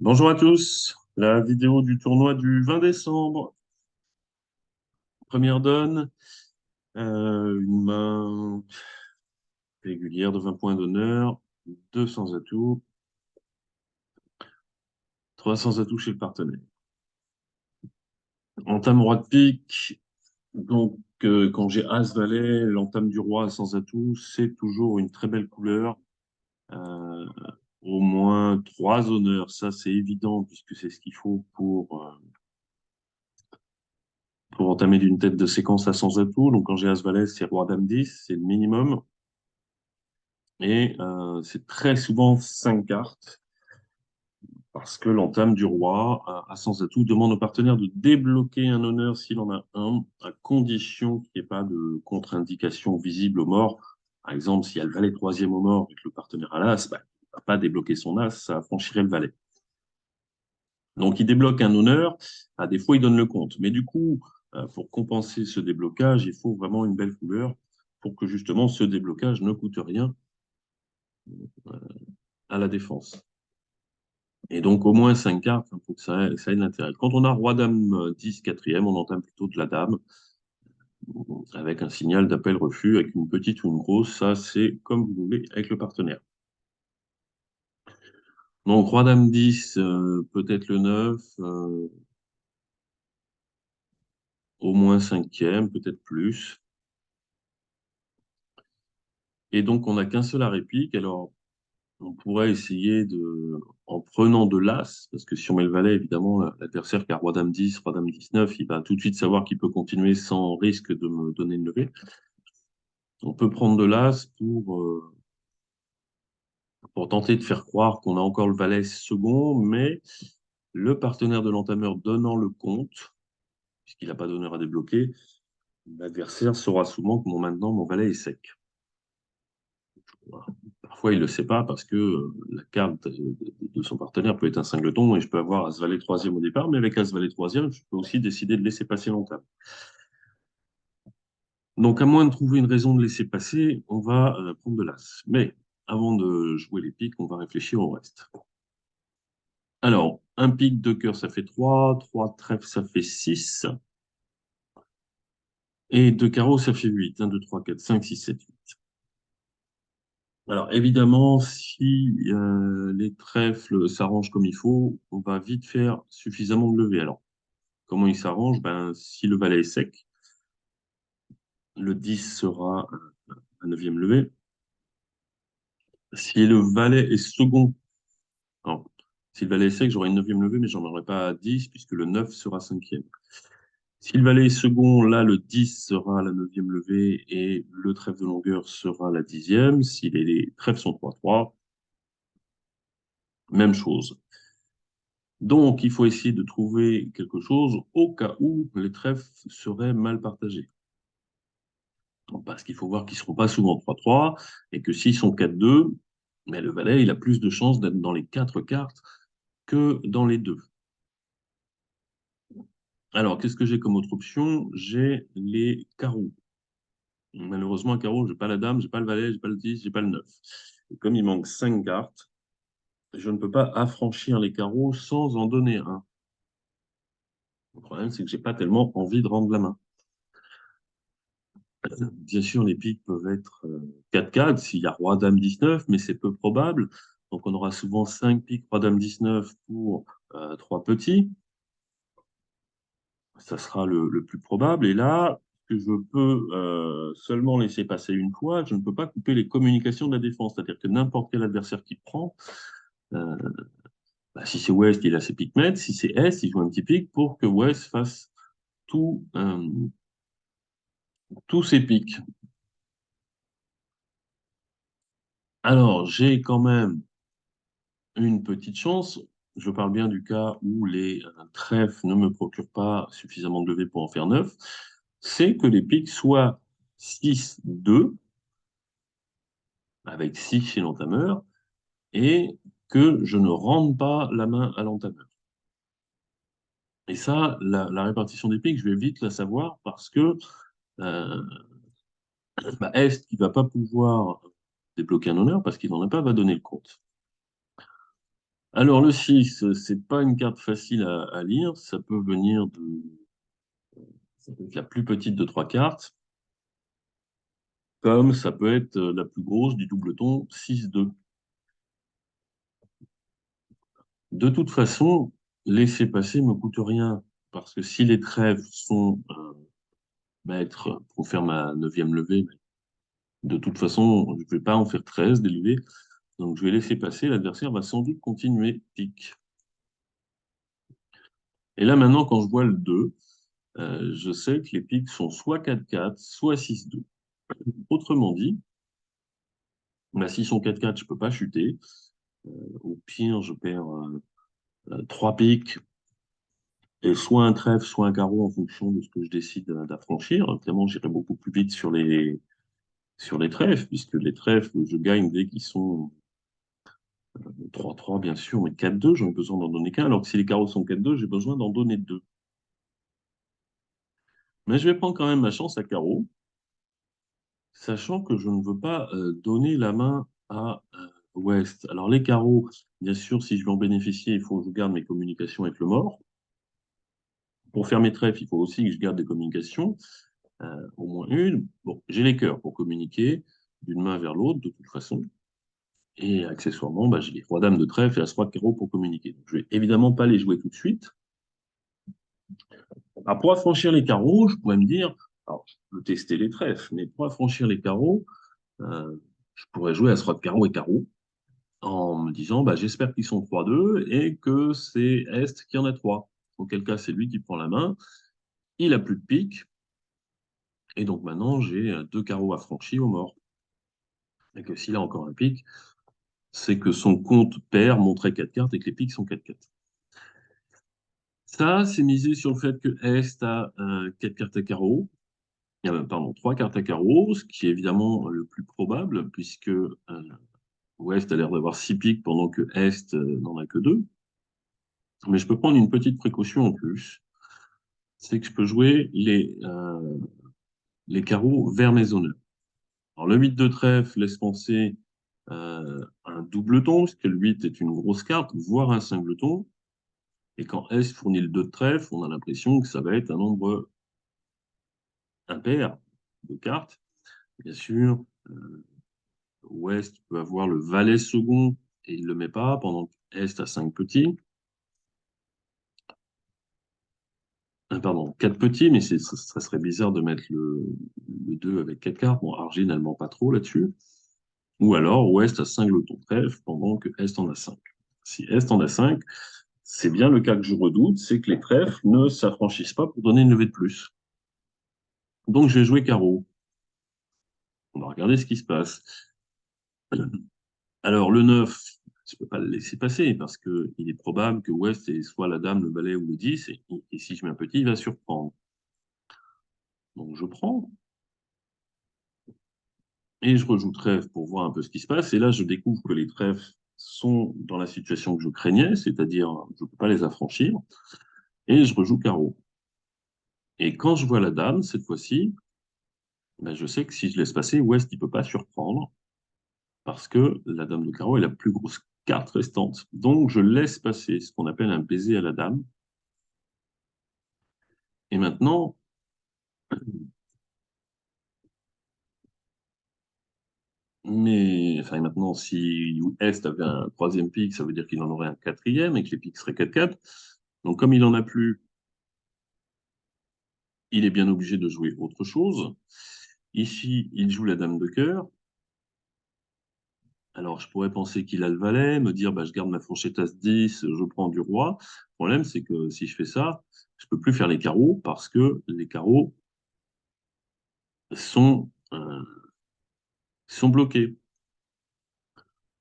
Bonjour à tous, la vidéo du tournoi du 20 décembre. Première donne, une main régulière de 20 points d'honneur, 200 atouts, 300 atouts chez le partenaire. Entame roi de pique, donc quand j'ai As-Valet, l'entame du roi sans atouts, c'est toujours une très belle couleur. Euh, Au moins 3 honneurs, ça c'est évident puisque c'est ce qu'il faut pour entamer d'une tête de séquence à sans atouts. Donc quand j'ai As-Valet, c'est roi dame 10, c'est le minimum. Et c'est très souvent 5 cartes, parce que l'entame du roi, à sans atout, demande au partenaire de débloquer un honneur s'il en a un, à condition qu'il n'y ait pas de contre-indication visible au mort. Par exemple, s'il y a le valet troisième au mort et que le partenaire a l'as, bah, il ne va pas débloquer son as, ça franchirait le valet. Donc il débloque un honneur, à défaut, il donne le compte. Mais du coup, pour compenser ce déblocage, il faut vraiment une belle couleur pour que justement ce déblocage ne coûte rien à la défense. Et donc, au moins 5 cartes, il faut que ça ait de l'intérêt. Quand on a roi-dame 10 quatrième, on entame plutôt de la dame, avec un signal d'appel-refus, avec une petite ou une grosse. Ça, c'est comme vous voulez avec le partenaire. Donc, roi-dame 10, peut-être le 9, au moins cinquième, peut-être plus. Et donc, on n'a qu'un seul à réplique. Alors, on pourrait essayer en prenant de l'as, parce que si on met le valet, évidemment, l'adversaire qui a roi-dame 10, roi-dame 19, il va tout de suite savoir qu'il peut continuer sans risque de me donner une levée. On peut prendre de l'as pour tenter de faire croire qu'on a encore le valet second, mais le partenaire de l'entameur donnant le compte, puisqu'il n'a pas d'honneur à débloquer, l'adversaire saura souvent que maintenant mon valet est sec. Voilà. Parfois, il ne le sait pas parce que la carte de son partenaire peut être un singleton et je peux avoir As-Valet troisième au départ, mais avec As-Valet troisième, je peux aussi décider de laisser passer l'entame. Donc, à moins de trouver une raison de laisser passer, on va prendre de l'As. Mais avant de jouer les piques, on va réfléchir au reste. Alors, un pic, deux cœurs, ça fait 3. 3 trèfles, ça fait 6. Et deux carreaux, ça fait 8. 1, 2, 3, 4, 5, 6, 7, 8. Alors, évidemment, si les trèfles s'arrangent comme il faut, on va vite faire suffisamment de levées. Alors, comment ils s'arrangent? Ben, si le valet est sec, le 10 sera un neuvième levé. Si le valet est second, alors, si le valet est sec, j'aurai une neuvième levée, mais j'en aurai pas à 10, puisque le 9 sera cinquième. Si le valet est second, là, le 10 sera la neuvième levée et le trèfle de longueur sera la dixième. Si les trèfles sont 3-3, même chose. Donc, il faut essayer de trouver quelque chose au cas où les trèfles seraient mal partagés. Parce qu'il faut voir qu'ils ne seront pas souvent 3-3 et que s'ils sont 4-2, mais le valet, il a plus de chances d'être dans les 4 cartes que dans les 2. Alors, qu'est-ce que j'ai comme autre option? J'ai les carreaux. Malheureusement, un carreau, je n'ai pas la dame, je n'ai pas le valet, je n'ai pas le 10, je n'ai pas le 9. Et comme il manque 5 cartes, je ne peux pas affranchir les carreaux sans en donner un. Le problème, c'est que je n'ai pas tellement envie de rendre la main. Bien sûr, les piques peuvent être 4-4 s'il y a roi, dame, 19, mais c'est peu probable. Donc, on aura souvent 5 piques, roi, dame, 19 pour 3 petits. Ça sera le plus probable. Et là, que je peux seulement laisser passer une fois, je ne peux pas couper les communications de la défense. C'est-à-dire que n'importe quel adversaire qui prend, euh, bah, si c'est Ouest, il a ses piques maîtres. Si c'est Est, il joue un petit pic pour que Ouest fasse tout, tous ses pics. Alors, j'ai quand même une petite chance. Je parle bien du cas où les trèfles ne me procurent pas suffisamment de levée pour en faire 9. C'est que les pics soient 6-2, avec 6 chez l'entameur, et que je ne rende pas la main à l'entameur. Et ça, la répartition des pics, je vais vite la savoir parce que euh, Est, qui ne va pas pouvoir débloquer un honneur parce qu'il n'en a pas, va donner le compte. Alors, le 6, c'est pas une carte facile à lire. Ça peut venir de. Ça peut être la plus petite de trois cartes, comme ça peut être la plus grosse du doubleton 6-2. De toute façon, laisser passer me coûte rien, parce que si les trèfles sont maîtres pour faire ma neuvième levée, de toute façon, je ne vais pas en faire 13 des levées, donc je vais laisser passer, l'adversaire va sans doute continuer pique. Et là maintenant, quand je vois le 2, je sais que les piques sont soit 4-4, soit 6-2. Autrement dit, bah, s'ils sont 4-4, je ne peux pas chuter. Au pire, je perds 3 piques et soit un trèfle, soit un carreau en fonction de ce que je décide d'affranchir. Clairement, j'irai beaucoup plus vite sur les trèfles, puisque les trèfles, je gagne dès qu'ils sont 3-3, bien sûr, mais 4-2, j'en ai besoin d'en donner qu'un, alors que si les carreaux sont 4-2, j'ai besoin d'en donner deux. Mais je vais prendre quand même ma chance à carreau, sachant que je ne veux pas donner la main à West. Alors les carreaux, bien sûr, si je veux en bénéficier, il faut que je garde mes communications avec le mort. Pour faire mes trèfles, il faut aussi que je garde des communications, au moins une. Bon, j'ai les cœurs pour communiquer d'une main vers l'autre, de toute façon. Et accessoirement, bah, j'ai les rois dames de trèfle et as roi de carreau pour communiquer. Donc, je vais évidemment pas les jouer tout de suite. Alors, pour affranchir les carreaux, je pourrais me dire, alors, je peux tester les trèfles, mais pour affranchir les carreaux, euh, je pourrais jouer as roi de carreau et carreau en me disant, bah, j'espère qu'ils sont 3-2 et que c'est Est qui en a 3. Auquel cas, c'est lui qui prend la main. Il a plus de pique. Et donc maintenant, j'ai deux carreaux affranchis au mort. Et que s'il a encore un pique, c'est que son compte pair montrait 4 cartes et que les piques sont 4-4. Ça, c'est misé sur le fait que Est a 4 cartes à carreau, pardon, 3 cartes à carreau, ce qui est évidemment le plus probable, puisque Ouest a l'air d'avoir 6 piques pendant que Est n'en a que 2. Mais je peux prendre une petite précaution en plus, c'est que je peux jouer les carreaux vers mes honneurs. Alors le 8 de trèfle laisse penser un doubleton, puisque le 8 est une grosse carte, voire un singleton. Et quand S fournit le 2 de trèfle, on a l'impression que ça va être un nombre impair de cartes. Bien sûr, Ouest peut avoir le valet second et il ne le met pas, pendant que Est a 5 petits. Pardon, 4 petits, mais ça serait bizarre de mettre le 2 avec 4 cartes. Bon, Argile, elle ment pas trop là-dessus. Ou alors, Ouest a 5 lotons trèfle pendant que Est en a 5. Si Est en a 5, c'est bien le cas que je redoute, c'est que les trèfles ne s'affranchissent pas pour donner une levée de plus. Donc, je vais jouer carreau. On va regarder ce qui se passe. Alors, le 9, je ne peux pas le laisser passer parce qu'il est probable que West ait soit la dame, le valet ou le 10, et si je mets un petit, il va surprendre. Donc, je prends et je rejoue trèfle pour voir un peu ce qui se passe. Et là, je découvre que les trèfles sont dans la situation que je craignais, c'est-à-dire je ne peux pas les affranchir, et je rejoue carreau. Et quand je vois la dame, cette fois-ci, ben, je sais que si je laisse passer, West, il ne peut pas surprendre parce que la dame de carreau est la plus grosse carte restante. Donc, je laisse passer ce qu'on appelle un baiser à la dame. Et maintenant, enfin, maintenant, si Est avait un troisième pic, ça veut dire qu'il en aurait un quatrième et que les pics seraient 4-4. Donc, comme il n'en a plus, il est bien obligé de jouer autre chose. Ici, il joue la dame de cœur. Alors, je pourrais penser qu'il a le valet, me dire, bah, je garde ma fourchette As-10, je prends du roi. Le problème, c'est que si je fais ça, je peux plus faire les carreaux parce que les carreaux sont bloqués.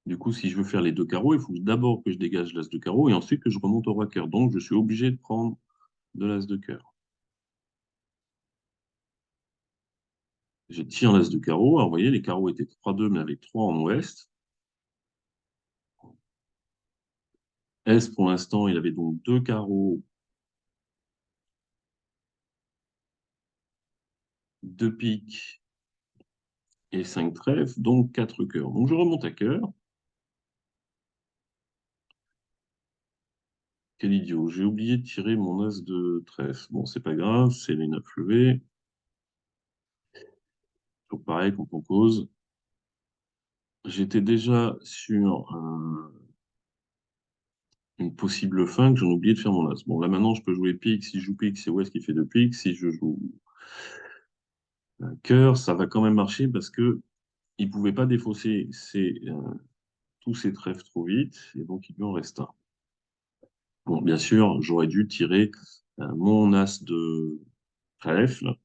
Du coup, si je veux faire les deux carreaux, il faut d'abord que je dégage l'as de carreau et ensuite que je remonte au roi cœur. Donc, je suis obligé de prendre de l'as de cœur. Je tire l'as de carreau. Alors, vous voyez, les carreaux étaient 3-2, mais avec 3 en ouest. S, pour l'instant, il avait donc deux carreaux, deux piques et 5 trèfles, donc 4 cœurs. Donc, je remonte à cœur. Quel idiot. J'ai oublié de tirer mon as de trèfle. Bon, c'est pas grave, c'est les 9 levés. Toujours pareil quand on cause. J'étais déjà sur une possible fin que j'en ai oublié de faire mon as. Bon, là maintenant, je peux jouer pique. Si je joue pique, c'est Ouest qui fait 2 piques. Si je joue un cœur, ça va quand même marcher parce que il pouvait pas défausser tous ses trèfles trop vite. Et donc, il lui en reste un. Bon, bien sûr, j'aurais dû tirer mon as de trèfle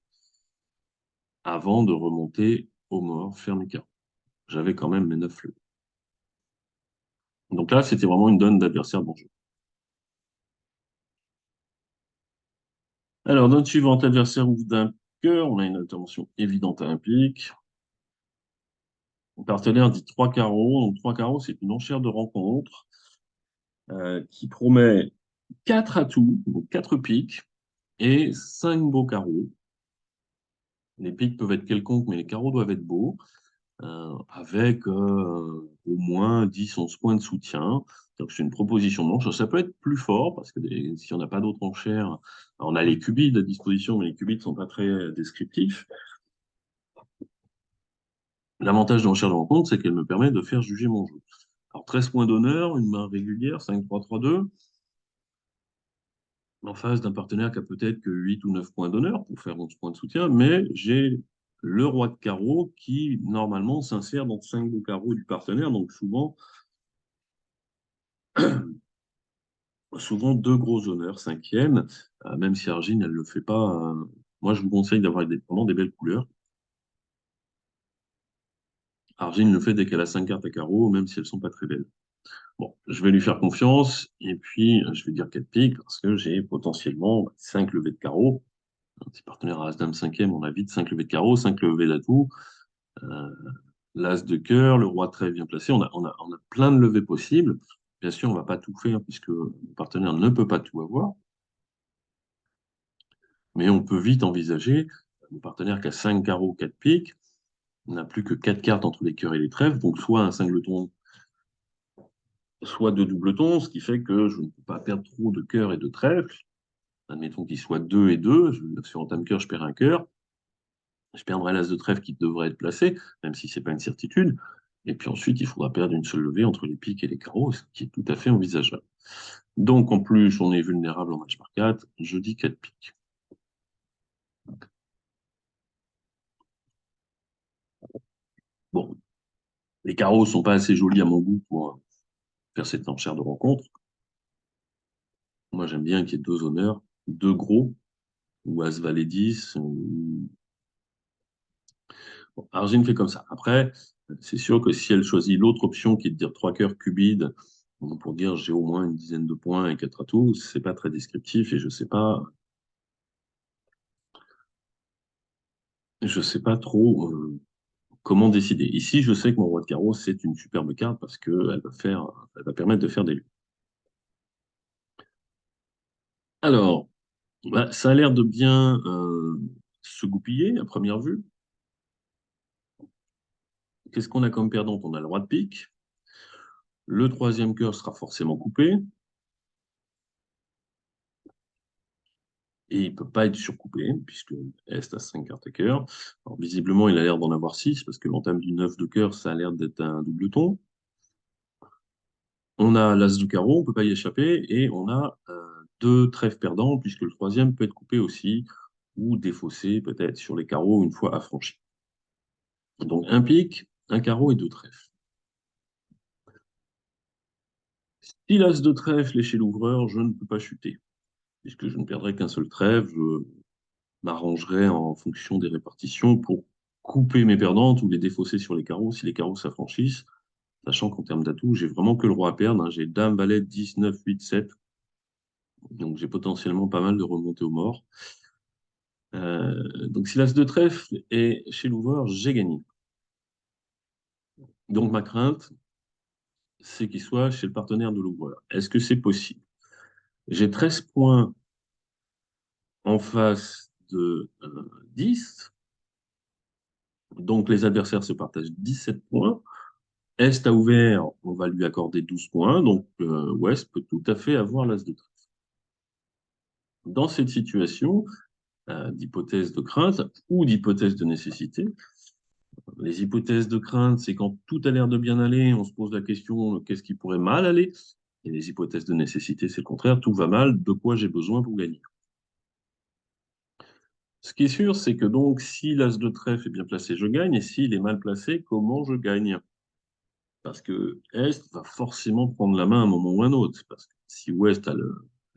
avant de remonter au mort, faire mes cartes. J'avais quand même mes 9 levés. Donc là, c'était vraiment une donne d'adversaire dangereux. Alors, donne suivante, l'adversaire ouvre d'un cœur. On a une intervention évidente à un pic. Mon partenaire dit 3 carreaux. Donc 3 carreaux, c'est une enchère de rencontre qui promet 4 atouts, donc 4 piques et 5 beaux carreaux. Les piques peuvent être quelconques, mais les carreaux doivent être beaux. Avec au moins 10-11 points de soutien. Donc, c'est une proposition de manche. Ça peut être plus fort, parce que si on n'a pas d'autres enchères, on a les cubides à disposition, mais les cubides ne sont pas très descriptifs. L'avantage de l'enchère de rencontre, c'est qu'elle me permet de faire juger mon jeu. Alors, 13 points d'honneur, une main régulière, 5-3-3-2, en face d'un partenaire qui a peut-être que 8 ou 9 points d'honneur pour faire 11 points de soutien, mais j'ai le roi de carreau qui, normalement, s'insère dans 5 beaux carreaux du partenaire, donc souvent deux gros honneurs, cinquième, même si Argine, elle ne le fait pas. Moi, je vous conseille d'avoir vraiment des belles couleurs. Argine le fait dès qu'elle a 5 cartes à carreau, même si elles sont pas très belles. Bon, je vais lui faire confiance, et puis je vais dire 4 piques, parce que j'ai potentiellement 5 levées de carreau. Si partenaire a As-Dame cinquième, on a vite 5 levées de carreau, 5 levées d'atout. Euh, L'As de cœur, le roi très bien placé. On a plein de levées possibles. Bien sûr, on ne va pas tout faire, puisque le partenaire ne peut pas tout avoir. Mais on peut vite envisager le partenaire qui a 5 carreaux, 4 piques, n'a plus que 4 cartes entre les cœurs et les trèfles, donc soit un singleton, soit deux doubletons, ce qui fait que je ne peux pas perdre trop de cœurs et de trèfles. Admettons qu'il soit 2 et 2, sur entame cœur, je perds un cœur, je perdrai l'as de trèfle qui devrait être placé, même si ce n'est pas une certitude. Et puis ensuite, il faudra perdre une seule levée entre les piques et les carreaux, ce qui est tout à fait envisageable. Donc en plus, on est vulnérable en match par 4, je dis 4 piques. Bon, les carreaux ne sont pas assez jolis à mon goût pour faire cette enchère de rencontre. Moi, j'aime bien qu'il y ait deux honneurs, deux gros, ou As-Valet 10. Bon, Argine fait comme ça. Après, c'est sûr que si elle choisit l'autre option qui est de dire trois cœurs cubides, pour dire j'ai au moins une dizaine de points et quatre atouts, c'est pas très descriptif et je sais pas trop comment décider. Ici, je sais que mon roi de carreau, c'est une superbe carte parce elle va permettre de faire des lieux. Alors, bah, ça a l'air de bien se goupiller à première vue. Qu'est-ce qu'on a comme perdante? On a le roi de pique. Le troisième cœur sera forcément coupé. Et il ne peut pas être surcoupé, puisque Est a 5 cartes à cœur. Alors, visiblement, il a l'air d'en avoir 6 parce que l'entame du 9 de cœur, ça a l'air d'être un doubleton. On a l'As de carreau, on ne peut pas y échapper, et on a deux trèfles perdants, puisque le troisième peut être coupé aussi, ou défaussé peut-être sur les carreaux une fois affranchi. Donc un pique, un carreau et deux trèfles. Si l'As de trèfle est chez l'ouvreur, je ne peux pas chuter, puisque je ne perdrai qu'un seul trèfle. Je m'arrangerai en fonction des répartitions pour couper mes perdantes ou les défausser sur les carreaux si les carreaux s'affranchissent, sachant qu'en termes d'atouts, j'ai vraiment que le roi à perdre, hein. J'ai dame, valet, 10, 9, 8, 7. Donc j'ai potentiellement pas mal de remontées aux morts. Donc si l'as de trèfle est chez l'ouvreur, j'ai gagné. Donc ma crainte, c'est qu'il soit chez le partenaire de l'ouvreur. Est-ce que c'est possible? J'ai 13 points en face de 10. Donc les adversaires se partagent 17 points. Est a ouvert, on va lui accorder 12 points. Donc Ouest peut tout à fait avoir l'as de trèfle. Dans cette situation d'hypothèse de crainte ou d'hypothèse de nécessité, les hypothèses de crainte, c'est quand tout a l'air de bien aller, on se pose la question, qu'est-ce qui pourrait mal aller? Et les hypothèses de nécessité, c'est le contraire, tout va mal, de quoi j'ai besoin pour gagner? Ce qui est sûr, c'est que donc, si l'as de trèfle est bien placé, je gagne, et s'il est mal placé, comment je gagne? Parce que Est va forcément prendre la main à un moment ou à un autre. Parce que si Ouest a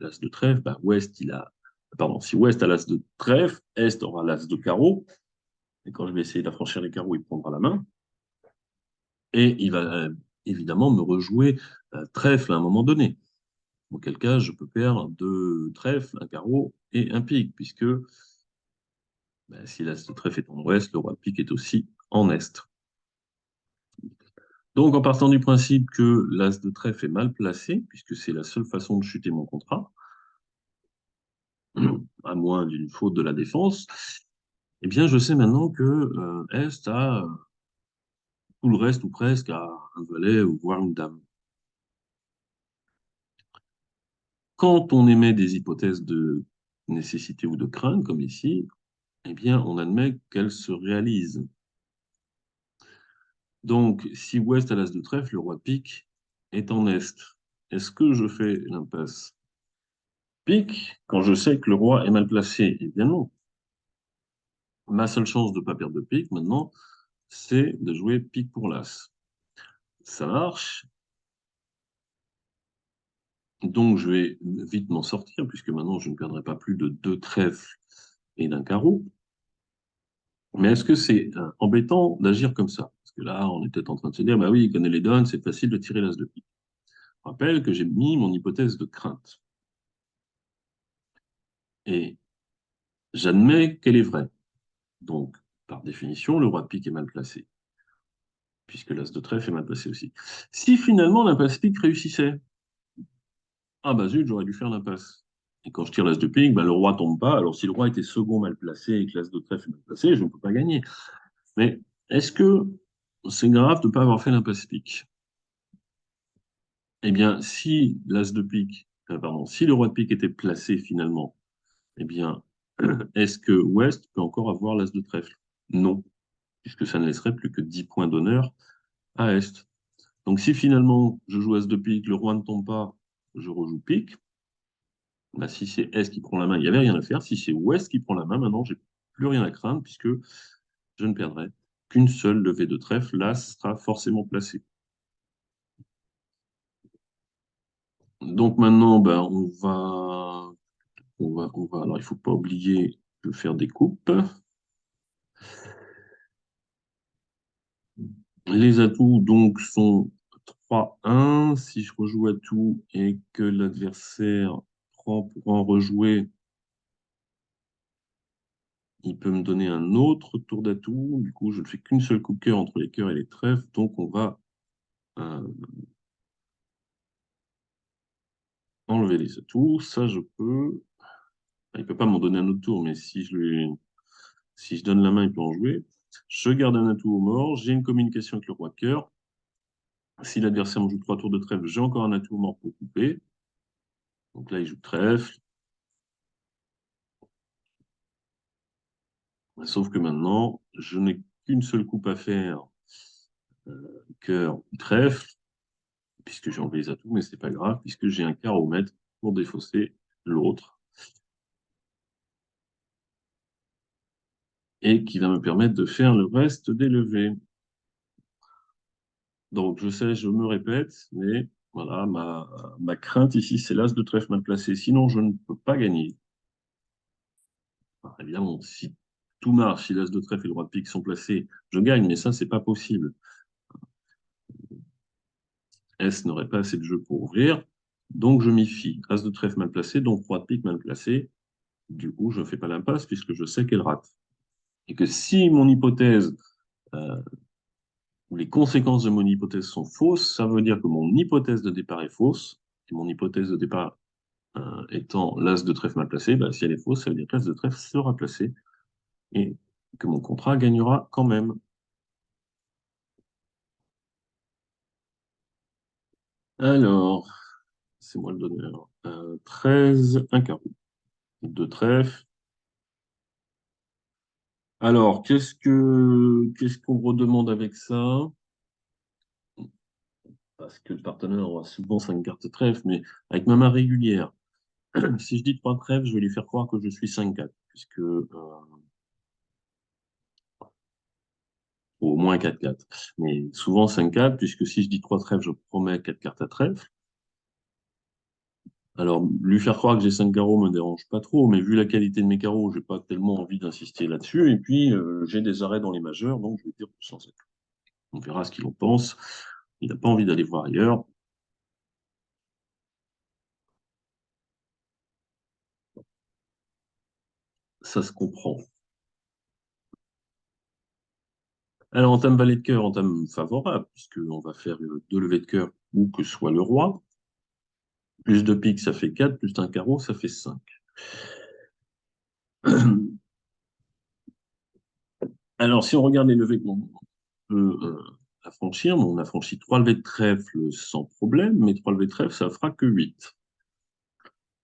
l'as de trèfle, bah Ouest, il a. Pardon, si Ouest a l'as de trèfle, Est aura l'as de carreau. Et quand je vais essayer d'affranchir les carreaux, il prendra la main. Et il va évidemment me rejouer trèfle à un moment donné. Auquel cas, je peux perdre deux trèfles, un carreau et un pique, puisque bah, si l'as de trèfle est en ouest, le roi de pique est aussi en est. Donc, en partant du principe que l'as de trèfle est mal placé, puisque c'est la seule façon de chuter mon contrat, à moins d'une faute de la défense, eh bien, je sais maintenant que Est a tout le reste ou presque à un valet ou voire une dame. Quand on émet des hypothèses de nécessité ou de crainte, comme ici, eh bien, on admet qu'elles se réalisent. Donc, si Ouest a l'as de trèfle, le roi de pique est en Est. Est-ce que je fais l'impasse pique quand je sais que le roi est mal placé? Eh bien non. Ma seule chance de ne pas perdre de pique maintenant, c'est de jouer pique pour l'as. Ça marche, donc je vais vite m'en sortir, puisque maintenant je ne perdrai pas plus de deux trèfles et d'un carreau. Mais est-ce que c'est embêtant d'agir comme ça? Parce que là, on est peut-être en train de se dire, bah oui, il connaît les donnes, c'est facile de tirer l'as de pique. Je rappelle que j'ai mis mon hypothèse de crainte. Et j'admets qu'elle est vraie. Donc, par définition, le roi de pique est mal placé, puisque l'as de trèfle est mal placé aussi. Si finalement l'impasse pique réussissait, ah bah zut, j'aurais dû faire l'impasse. Et quand je tire l'as de pique, bah, le roi tombe pas. Alors si le roi était second mal placé et que l'as de trèfle est mal placé, je ne peux pas gagner. Mais est-ce que c'est grave de ne pas avoir fait l'impasse pique? Eh bien, si l'as de pique, pardon, si le roi de pique était placé finalement, eh bien, est-ce que Ouest peut encore avoir l'as de trèfle? Non, puisque ça ne laisserait plus que 10 points d'honneur à Est. Donc si finalement je joue As de pique, le roi ne tombe pas, je rejoue pique. Bah, si c'est Est qui prend la main, il n'y avait rien à faire. Si c'est Ouest qui prend la main, maintenant j'ai plus rien à craindre puisque je ne perdrai qu'une seule levée de trèfle. L'As sera forcément placé. Donc maintenant, ben, alors il ne faut pas oublier de faire des coupes. Les atouts donc sont 3-1. Si je rejoue atout et que l'adversaire prend pour en rejouer, il peut me donner un autre tour d'atout. Du coup, je ne fais qu'une seule coupe cœur entre les cœurs et les trèfles. Donc, on va euh, enlever les atouts. Ça, je peux. Il ne peut pas m'en donner un autre tour, mais si je donne la main, il peut en jouer. Je garde un atout au mort. J'ai une communication avec le roi de cœur. Si l'adversaire me joue 3 tours de trèfle, j'ai encore un atout au mort pour couper. Donc là, il joue trèfle. Sauf que maintenant, je n'ai qu'une seule coupe à faire, cœur ou trèfle, puisque j'ai enlevé les atouts, mais c'est pas grave, puisque j'ai un carreau-mètre pour défausser l'autre, et qui va me permettre de faire le reste des levées. Donc, je sais, je me répète, mais voilà, ma crainte ici, c'est l'as de trèfle mal placé. Sinon, je ne peux pas gagner. Alors, évidemment, si tout marche, si l'as de trèfle et le roi de pique sont placés, je gagne, mais ça, c'est pas possible. S n'aurait pas assez de jeu pour ouvrir, donc je m'y fie. As de trèfle mal placé, donc roi de pique mal placé. Du coup, je ne fais pas l'impasse puisque je sais qu'elle rate. Et que si mon hypothèse euh, ou les conséquences de mon hypothèse sont fausses, ça veut dire que mon hypothèse de départ est fausse. Et mon hypothèse de départ étant l'as de trèfle mal placé, bah, si elle est fausse, ça veut dire que l'as de trèfle sera placé et que mon contrat gagnera quand même. Alors, c'est moi le donneur. 13, un carreau. Deux trèfles. Alors, qu'est-ce qu'on redemande avec ça? Parce que le partenaire aura souvent cinq cartes trèfle, mais avec ma main régulière, si je dis trois trèfles, je vais lui faire croire que je suis 5-4, puisque au moins 4-4. Mais souvent 5-4, puisque si je dis trois trèfles, je promets 4 cartes à trèfle. Alors, lui faire croire que j'ai 5 carreaux me dérange pas trop, mais vu la qualité de mes carreaux, j'ai pas tellement envie d'insister là-dessus. Et puis, j'ai des arrêts dans les majeurs, donc je vais dire 207. On verra ce qu'il en pense. Il n'a pas envie d'aller voir ailleurs. Ça se comprend. Alors, entame valet de cœur, entame favorable, puisqu'on va faire deux levées de cœur, ou que soit le roi. Plus de pique, ça fait 4, plus un carreau, ça fait 5. Alors, si on regarde les levées qu'on peut affranchir, on a franchi trois levées de trèfle sans problème, mais trois levées de trèfle, ça fera que 8.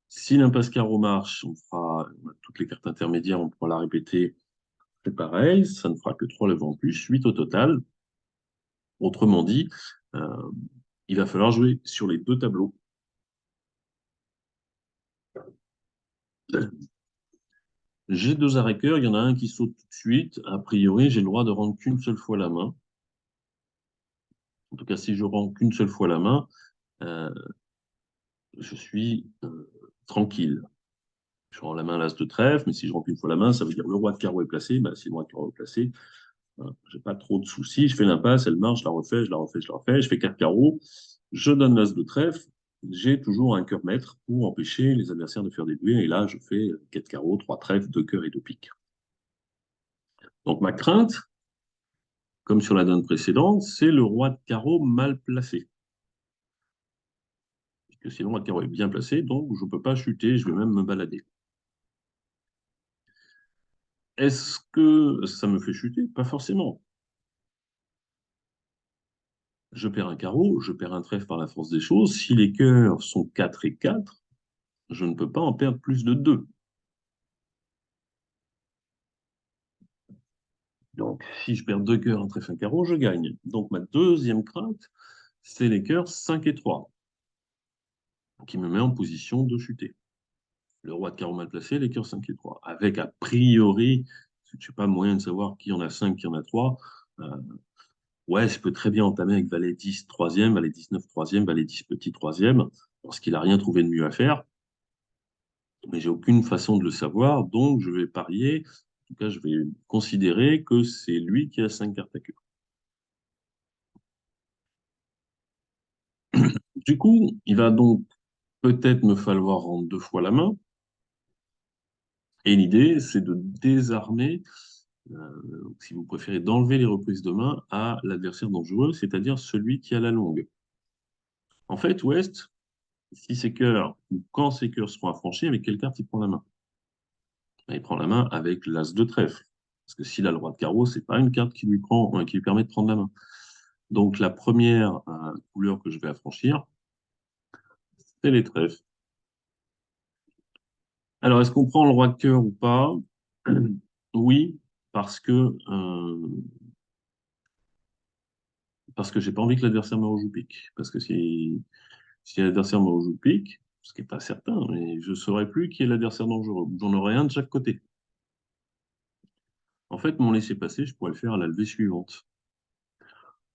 Si l'impasse carreau marche, on a toutes les cartes intermédiaires, on pourra la répéter, c'est pareil, ça ne fera que 3 levées en plus, 8 au total. Autrement dit, euh, il va falloir jouer sur les deux tableaux. J'ai deux arrêts cœur, il y en a un qui saute tout de suite. A priori, j'ai le droit de rendre qu'une seule fois la main. En tout cas, si je rends qu'une seule fois la main, euh, je suis tranquille. Je rends la main à l'as de trèfle, mais si je rends qu'une fois la main, ça veut dire le roi de carreau est placé. Bah, si le roi de carreau est placé, j'ai pas trop de soucis. Je fais l'impasse, elle marche, je la refais, je la refais, je la refais. Je fais quatre carreaux, je donne l'as de trèfle. J'ai toujours un cœur maître pour empêcher les adversaires de faire des buées. Et là, je fais quatre carreaux, trois trèfles, deux cœurs et deux piques. Donc ma crainte, comme sur la donne précédente, c'est le roi de carreau mal placé. Parce que si le roi de carreau est bien placé, donc je ne peux pas chuter, je vais même me balader. Est-ce que ça me fait chuter? Pas forcément. Je perds un carreau, je perds un trèfle par la force des choses. Si les cœurs sont 4 et 4, je ne peux pas en perdre plus de 2. Donc, si je perds deux cœurs, un trèfle, un carreau, je gagne. Donc, ma deuxième crainte, c'est les cœurs 5 et 3, qui me met en position de chuter. Le roi de carreau mal placé, les cœurs 5 et 3. Avec a priori, je n'ai pas moyen de savoir qui en a 5, qui en a 3. Euh, ouais, je peux très bien entamer avec valet 10 troisième, valet 19 troisième, valet 10 petit troisième, parce qu'il n'a rien trouvé de mieux à faire. Mais j'ai aucune façon de le savoir, donc je vais parier, en tout cas je vais considérer que c'est lui qui a 5 cartes à queue. Du coup, il va donc peut-être me falloir rendre deux fois la main, et l'idée c'est de désarmer, si vous préférez, d'enlever les reprises de main à l'adversaire dangereux, c'est-à-dire celui qui a la longue. En fait, West, si ses cœurs, ou quand ses cœurs seront affranchis, avec quelle carte il prend la main? Il prend la main avec l'as de trèfle. Parce que s'il a le roi de carreau, c'est pas une carte qui lui permet de prendre la main. Donc la première couleur que je vais affranchir, c'est les trèfles. Alors, est-ce qu'on prend le roi de cœur ou pas? Oui, parce que parce que j'ai pas envie que l'adversaire me rejoue pique. Parce que si l'adversaire me rejoue pique, ce qui n'est pas certain, mais je ne saurais plus qui est l'adversaire dangereux. J'en aurai un de chaque côté. En fait, mon laisser-passer, je pourrais le faire à la levée suivante.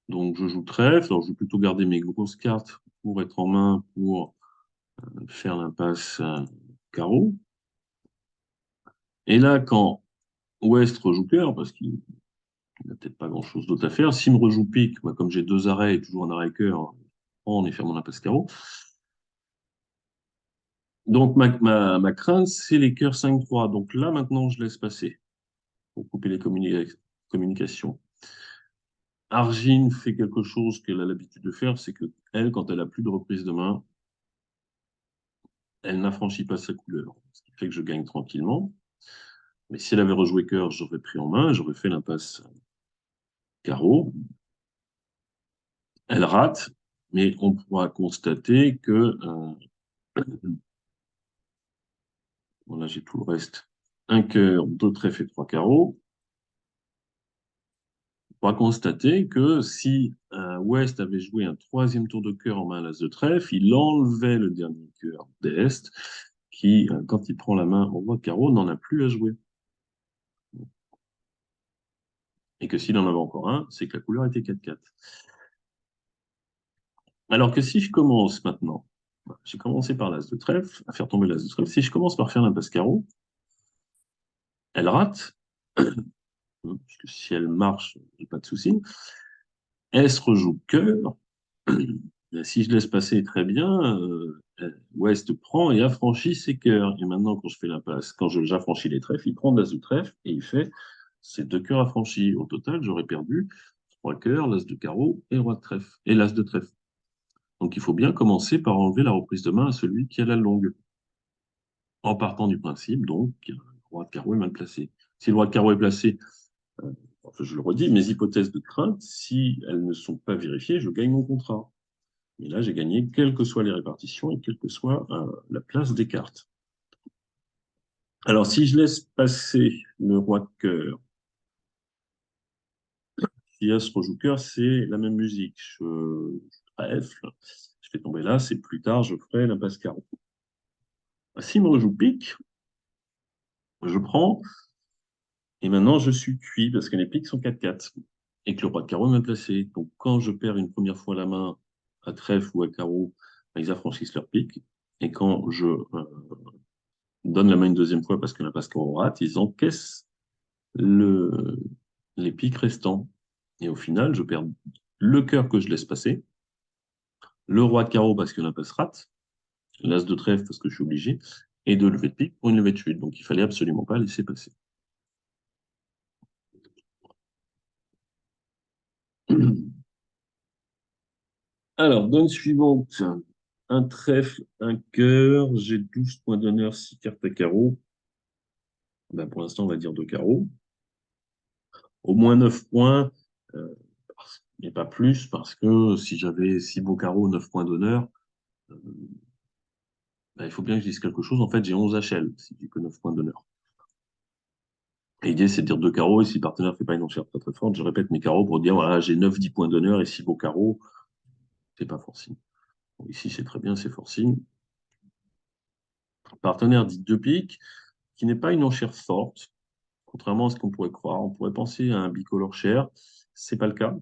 Donc, je joue trèfle. Alors, je vais plutôt garder mes grosses cartes pour être en main pour faire l'impasse carreau. Et là, quand Ouest rejoue cœur, parce qu'il n'a peut-être pas grand-chose d'autre à faire, s'il me rejoue pique, moi, comme j'ai deux arrêts et toujours un arrêt cœur, on est faire mon impasse carreau. Donc, ma crainte, c'est les cœurs 5-3. Donc là, maintenant, je laisse passer pour couper les communications. Argine fait quelque chose qu'elle a l'habitude de faire, c'est que elle, quand elle a plus de reprise de main, elle n'affranchit pas sa couleur, ce qui fait que je gagne tranquillement. Mais si elle avait rejoué cœur, j'aurais pris en main, j'aurais fait l'impasse carreau. Elle rate, mais on pourra constater que Là, j'ai tout le reste. Un cœur, deux trèfles et trois carreaux. On va constater que si West avait joué un troisième tour de cœur en main à l'as de trèfle, il enlevait le dernier cœur d'Est, qui, quand il prend la main au roi de carreau, n'en a plus à jouer. Et que s'il en avait encore un, c'est que la couleur était 4-4. Alors que si je commence maintenant, j'ai commencé par l'as de trèfle, à faire tomber l'as de trèfle, si je commence par faire l'impasse carreau, elle rate, puisque si elle marche, j'ai pas de souci. S rejoue cœur. Si je laisse passer très bien, West prend et affranchit ses cœurs. Et maintenant, quand je fais l'impasse, quand j'affranchis les trèfles, il prend l'as de trèfle et il fait ses deux cœurs affranchis. Au total, j'aurais perdu trois cœurs, l'as de carreau et roi de trèfle, et l'as de trèfle. Donc il faut bien commencer par enlever la reprise de main à celui qui a la longue, en partant du principe, donc, que le roi de carreau est mal placé. Si le roi de carreau est placé, enfin, je le redis, mes hypothèses de crainte, si elles ne sont pas vérifiées, je gagne mon contrat. Et là, j'ai gagné, quelles que soient les répartitions et quelle que soit la place des cartes. Alors, si je laisse passer le roi de cœur, si As rejoue cœur, c'est la même musique. Trèfle, je fais tomber là, c'est plus tard, je ferai l'impasse carreau. S'il me rejoue pique, je prends, et maintenant je suis cuit parce que les piques sont 4-4 et que le roi de carreau est mal placé. Donc, quand je perds une première fois la main à trèfle ou à carreau, ils affranchissent leur pique. Et quand je donne la main une deuxième fois parce que l'impasse carreau rate, ils encaissent le, les piques restants. Et au final, je perds le cœur que je laisse passer, le roi de carreau parce que l'impasse rate, l'as de trèfle parce que je suis obligé, et deux levées de pique pour une levée de chute. Donc il fallait absolument pas laisser passer. Alors, donne suivante. Un trèfle, un cœur, j'ai 12 points d'honneur, 6 cartes à carreau. Ben, pour l'instant, on va dire deux carreaux. Au moins 9 points, euh, mais pas plus, parce que si j'avais 6 beaux carreaux, 9 points d'honneur, euh, ben, il faut bien que je dise quelque chose. En fait, j'ai 11 HL, si j'ai que 9 points d'honneur. Et l'idée, c'est de dire deux carreaux, et si le partenaire ne fait pas une enchère très très forte, je répète mes carreaux pour dire, voilà, j'ai 9-10 points d'honneur et 6 beaux carreaux, c'est pas forcing. Bon, ici, c'est très bien, c'est forcing. Partenaire dit deux piques, qui n'est pas une enchère forte, contrairement à ce qu'on pourrait croire. On pourrait penser à un bicolore share, c'est pas le cas,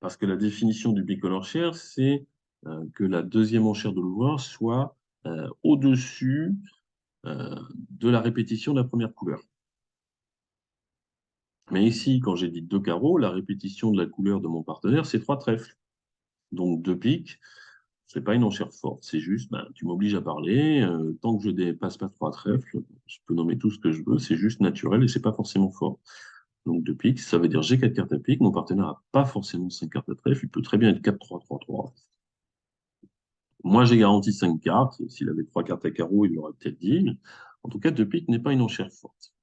parce que la définition du bicolore share, c'est que la deuxième enchère de l'ouvreur soit au-dessus de la répétition de la première couleur. Mais ici, quand j'ai dit deux carreaux, la répétition de la couleur de mon partenaire, c'est trois trèfles. Donc deux piques, c'est pas une enchère forte, c'est juste, ben, tu m'obliges à parler, tant que je dépasse pas trois trèfles, je peux nommer tout ce que je veux, c'est juste naturel et c'est pas forcément fort. Donc deux piques, ça veut dire j'ai quatre cartes à pique, mon partenaire n'a pas forcément cinq cartes à trèfle, il peut très bien être 4-3-3-3. Moi j'ai garanti cinq cartes, s'il avait trois cartes à carreau, il l'aurait peut-être dit, mais en tout cas deux piques n'est pas une enchère forte.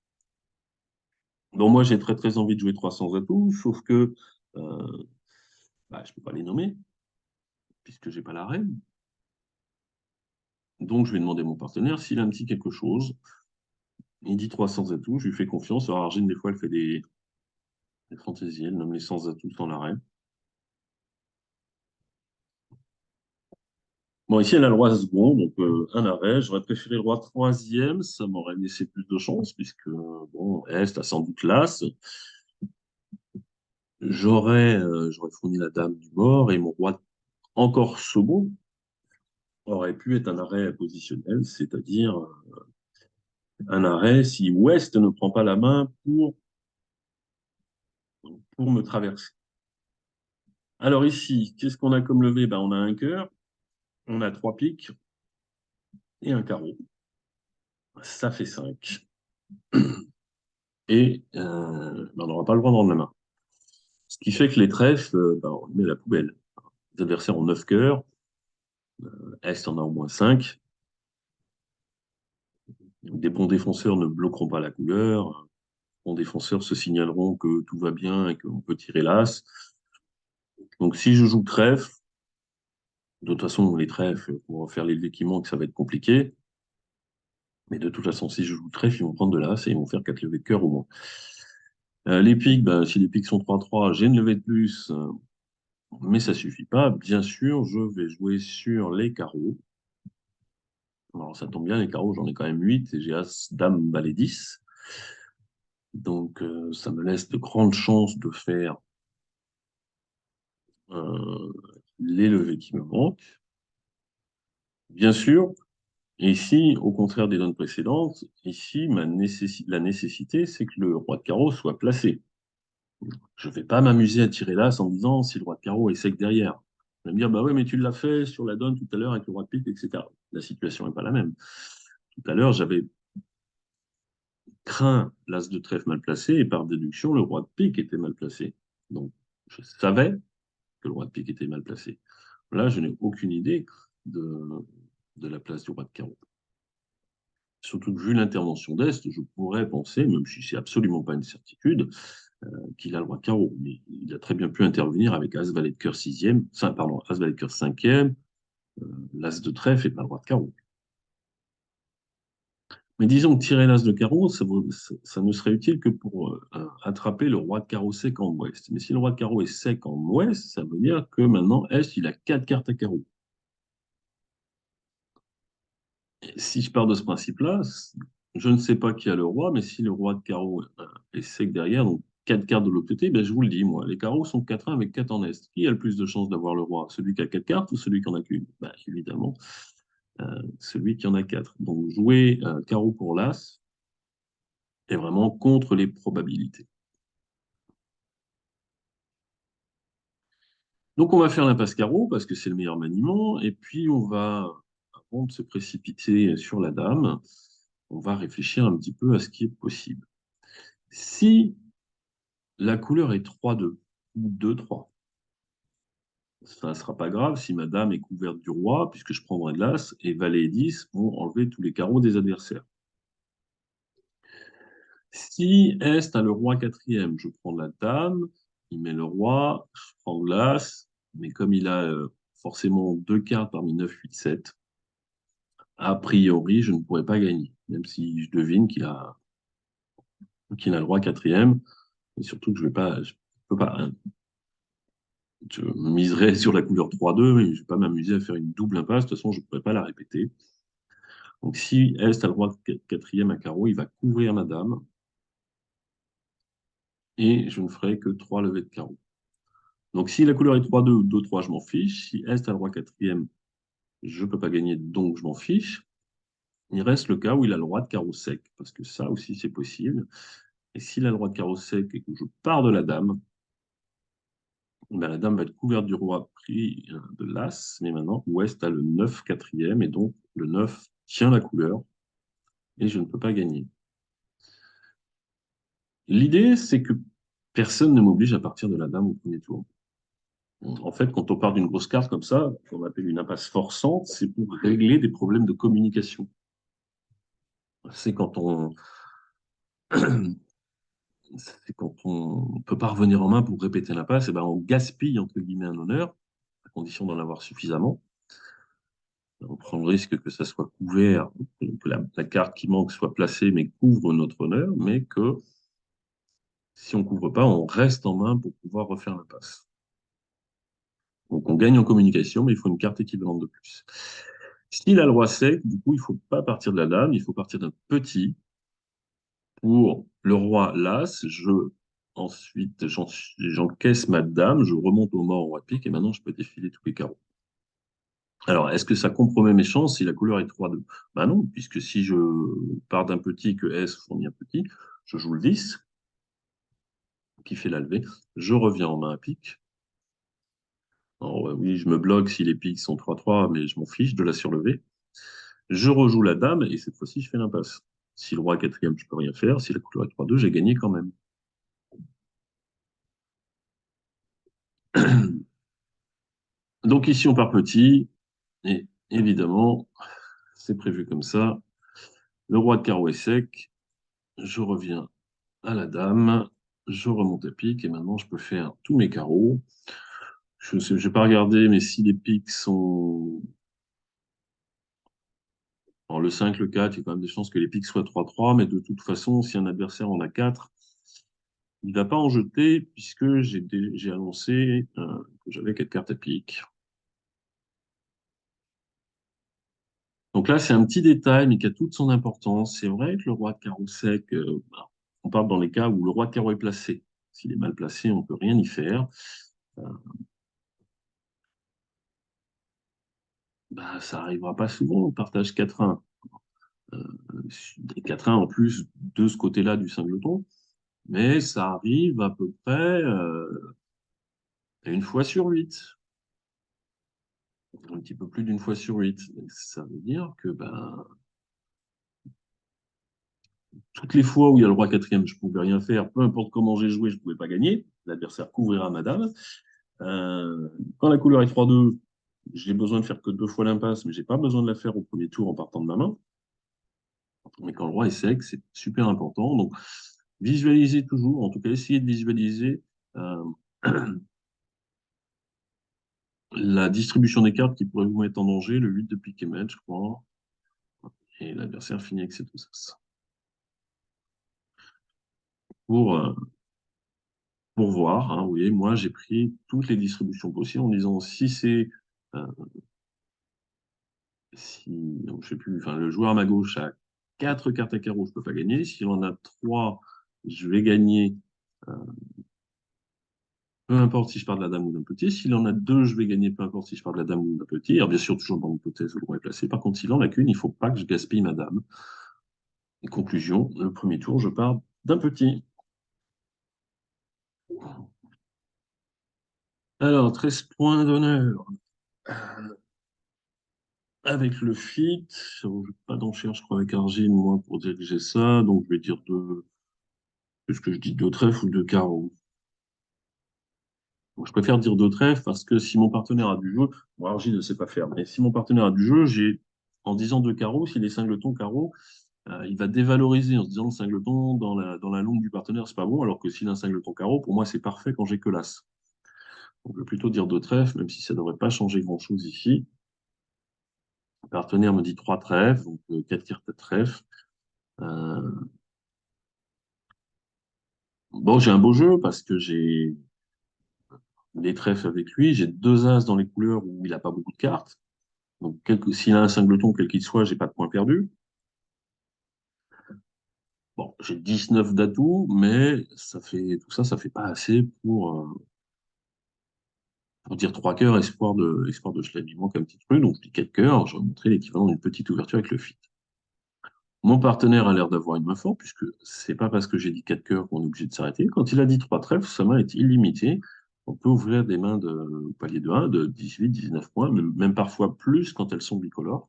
Donc moi j'ai très très envie de jouer 300 atouts, sauf que bah, je peux pas les nommer, puisque j'ai pas la reine. Donc, je vais demander à mon partenaire s'il a un petit quelque chose. Il dit 300 atouts, je lui fais confiance. Alors, Argine, des fois, elle fait des fantaisies, elle nomme les 100 atouts sans l'arrêt. Bon, ici, elle a le roi second, donc un arrêt. J'aurais préféré le roi troisième, ça m'aurait laissé plus de chance, puisque, bon, Est a sans doute l'as. J'aurais fourni la dame du mort et mon roi encore second aurait pu être un arrêt positionnel, c'est-à-dire un arrêt si Ouest ne prend pas la main pour me traverser. Alors ici, qu'est-ce qu'on a comme levé? Ben, on a un cœur, on a trois piques et un carreau. Ça fait 5. Et ben, on n'aura pas le droit de rendre la main. Ce qui fait que les trèfles, ben, on les met à la poubelle. Les adversaires ont 9 cœurs, Est en a au moins 5. Des bons défenseurs ne bloqueront pas la couleur. Les bons défenseurs se signaleront que tout va bien et qu'on peut tirer l'as. Donc si je joue trèfle, de toute façon, les trèfles, pour faire les dés qui manquent, ça va être compliqué. Mais de toute façon, si je joue trèfle, ils vont prendre de l'as et ils vont faire 4 levées de cœur au moins. Les piques, ben, si les piques sont 3-3, j'ai une levée de plus, mais ça suffit pas. Bien sûr, je vais jouer sur les carreaux. Alors ça tombe bien, les carreaux, j'en ai quand même 8 et j'ai as, dame, valet 10. Donc ça me laisse de grandes chances de faire euh, les levées qui me manquent. Bien sûr, ici, au contraire des donnes précédentes, ici, la nécessité, c'est que le roi de carreau soit placé. Je ne vais pas m'amuser à tirer l'as en disant si le roi de carreau est sec derrière. On va me dire, bah oui, mais tu l'as fait sur la donne tout à l'heure avec le roi de pique, etc. La situation n'est pas la même. Tout à l'heure, j'avais craint l'as de trèfle mal placé et par déduction, le roi de pique était mal placé. Donc, je savais que le roi de pique était mal placé. Là, je n'ai aucune idée de, de la place du roi de carreau. Surtout que vu l'intervention d'Est, je pourrais penser, même si c'est absolument pas une certitude, qu'il a le roi de carreau. Mais il a très bien pu intervenir avec As valet de cœur sixième, pardon, As valet de cœur cinquième, l'As de trèfle et pas le roi de carreau. Mais disons que tirer l'As de carreau, ça ne serait utile que pour attraper le roi de carreau sec en ouest. Mais si le roi de carreau est sec en ouest, ça veut dire que maintenant, Est, il a 4 cartes à carreau. Et si je pars de ce principe-là, je ne sais pas qui a le roi, mais si le roi de carreau est sec derrière, donc 4 cartes de l'autre côté, ben je vous le dis, moi, les carreaux sont 4-1 avec 4 en Est. Qui a le plus de chances d'avoir le roi? Celui qui a 4 cartes ou celui qui en a qu'une? Ben, évidemment, celui qui en a 4. Donc jouer carreau pour l'As est vraiment contre les probabilités. Donc on va faire l'impasse carreau parce que c'est le meilleur maniement, et puis on va, avant de se précipiter sur la dame, on va réfléchir un petit peu à ce qui est possible. Si la couleur est 3-2 ou 2-3, ça ne sera pas grave si ma dame est couverte du roi, puisque je prendrai de l'as, et valet et 10 vont enlever tous les carreaux des adversaires. Si Est a le roi quatrième, je prends de la dame, il met le roi, je prends de l'as, mais comme il a forcément 2 cartes parmi 9, 8, 7, a priori, je ne pourrais pas gagner, même si je devine qu'il a le roi quatrième, et surtout que je peux pas, hein. Je miserais sur la couleur 3-2, mais je ne vais pas m'amuser à faire une double impasse. De toute façon, je ne pourrais pas la répéter. Donc, si Est a le roi quatrième à carreau, il va couvrir ma dame et je ne ferai que 3 levées de carreau. Donc, si la couleur est 3-2 ou 2-3, je m'en fiche. Si Est a le roi quatrième, je ne peux pas gagner, donc je m'en fiche. Il reste le cas où il a le roi de carreau sec, parce que ça aussi, c'est possible. Et s'il a le roi de carreau sec et que je pars de la dame, ben, la dame va être couverte du roi pris de l'as, mais maintenant, Ouest a le 9 quatrième, et donc le 9 tient la couleur, et je ne peux pas gagner. L'idée, c'est que personne ne m'oblige à partir de la dame au premier tour. En fait, quand on part d'une grosse carte comme ça, qu'on appelle une impasse forçante, c'est pour régler des problèmes de communication. C'est quand on c'est quand on ne peut pas revenir en main pour répéter l'impasse, et ben on gaspille entre guillemets un honneur, à condition d'en avoir suffisamment. On prend le risque que ça soit couvert, que la carte qui manque soit placée mais couvre notre honneur, mais que si on ne couvre pas, on reste en main pour pouvoir refaire l'impasse. Donc on gagne en communication, mais il faut une carte équivalente de plus. S'il a le roi sec, du coup, il ne faut pas partir de la dame, il faut partir d'un petit pour le roi l'as. Ensuite, j'encaisse ma dame, je remonte au mort au roi de pique et maintenant je peux défiler tous les carreaux. Alors, est-ce que ça compromet mes chances si la couleur est 3-2? Ben non, puisque si je pars d'un petit que S fournit un petit, je joue le 10 qui fait la levée, je reviens en main à pique. Alors, oui, je me bloque si les piques sont 3-3, mais je m'en fiche de la surlevée. Je rejoue la dame et cette fois-ci, je fais l'impasse. Si le roi est quatrième, je peux rien faire. Si la couleur est 3-2, j'ai gagné quand même. Donc ici, on part petit. Et évidemment, c'est prévu comme ça. Le roi de carreau est sec. Je reviens à la dame. Je remonte à pique et maintenant, je peux faire tous mes carreaux. Je n'ai pas regardé, mais si les piques sont Alors, le 5, le 4, il y a quand même des chances que les piques soient 3-3, mais de toute façon, si un adversaire en a 4, il ne va pas en jeter puisque j'ai annoncé que j'avais 4 cartes à pique. Donc là, c'est un petit détail, mais qui a toute son importance. C'est vrai que le roi de carreau sec, on parle dans les cas où le roi de carreau est placé. S'il est mal placé, on ne peut rien y faire. Euh, Bah, ça n'arrivera pas souvent, on partage 4-1. Euh, des 4-1 en plus de ce côté-là du singleton, mais ça arrive à peu près une fois sur 8, un petit peu plus d'une fois sur 8. Ça veut dire que ben, toutes les fois où il y a le roi quatrième, je ne pouvais rien faire, peu importe comment j'ai joué, je ne pouvais pas gagner. L'adversaire couvrira ma dame. Quand la couleur est 3-2, j'ai besoin de faire que 2 fois l'impasse, mais j'ai pas besoin de la faire au premier tour en partant de ma main. Mais quand le roi est sec, c'est super important. Donc, visualisez toujours, en tout cas, essayez de visualiser euh, la distribution des cartes qui pourrait vous mettre en danger, le 8 de pique et match, je crois, et l'adversaire finit avec ses deux as. Pour, euh, pour voir, hein, vous voyez, moi, j'ai pris toutes les distributions possibles en disant si c'est euh, si, donc, je sais plus, enfin, le joueur à ma gauche a 4 cartes à carreau, je ne peux pas gagner. S'il en a 3, je vais gagner. euh, Peu importe si je pars de la dame ou d'un petit. S'il en a 2, je vais gagner, peu importe si je pars de la dame ou d'un petit. Alors, bien sûr, toujours dans l'hypothèse où le roi est placé. Par contre, s'il en a qu'une, il ne faut pas que je gaspille ma dame. Et conclusion, le premier tour, je pars d'un petit. Alors, 13 points d'honneur avec le fit. Je n'ai pas d'enchère, je crois, avec Argile, moi, pour diriger ça. Donc, je vais dire deux. Qu'est-ce que je dis? Deux trèfles ou deux carreaux? Bon, je préfère dire deux trèfles parce que si mon partenaire a du jeu, bon, Argile ne sait pas faire, mais si mon partenaire a du jeu, en disant deux carreaux, s'il est singleton carreau, il va dévaloriser en se disant le singleton dans la longue du partenaire, c'est pas bon, alors que s'il a un singleton carreau, pour moi, c'est parfait quand j'ai que l'as. Donc, je vais plutôt dire deux trèfles, même si ça ne devrait pas changer grand-chose ici. Le partenaire me dit trois trèfles, donc quatre cartes à trèfle. Euh, bon, j'ai un beau jeu parce que j'ai les trèfles avec lui, j'ai deux as dans les couleurs où il n'a pas beaucoup de cartes. Donc, s'il a un singleton, quel qu'il soit, j'ai pas de points perdus. Bon, j'ai 19 d'atouts, mais tout ça, ça fait pas assez pour dire trois cœurs, espoir de chelem. Il manque un petit truc, donc je dis quatre cœurs. Je vais montrer l'équivalent d'une petite ouverture avec le fit. Mon partenaire a l'air d'avoir une main forte, puisque c'est pas parce que j'ai dit quatre cœurs qu'on est obligé de s'arrêter. Quand il a dit trois trèfles, sa main est illimitée. On peut ouvrir des mains au palier de 1, de 18, 19 points, même parfois plus quand elles sont bicolores.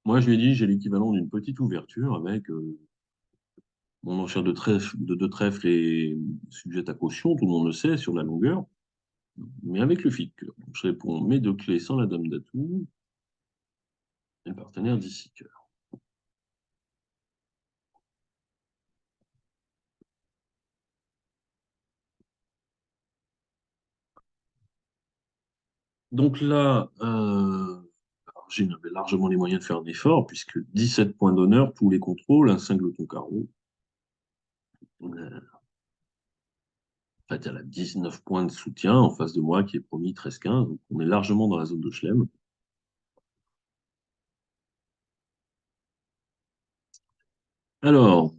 Moi, je lui ai dit, j'ai l'équivalent d'une petite ouverture avec mon enchère de deux trèfles est sujette à caution, tout le monde le sait, sur la longueur, mais avec le fit cœur. Donc, je réponds mes deux clés sans la dame d'atout, et le partenaire dit 6 cœurs. Donc là, j'ai largement les moyens de faire un effort, puisque 17 points d'honneur, tous les contrôles, un singleton carreau. En fait, elle a 19 points de soutien en face de moi qui est promis 13-15. Donc on est largement dans la zone de Chelem. Alors,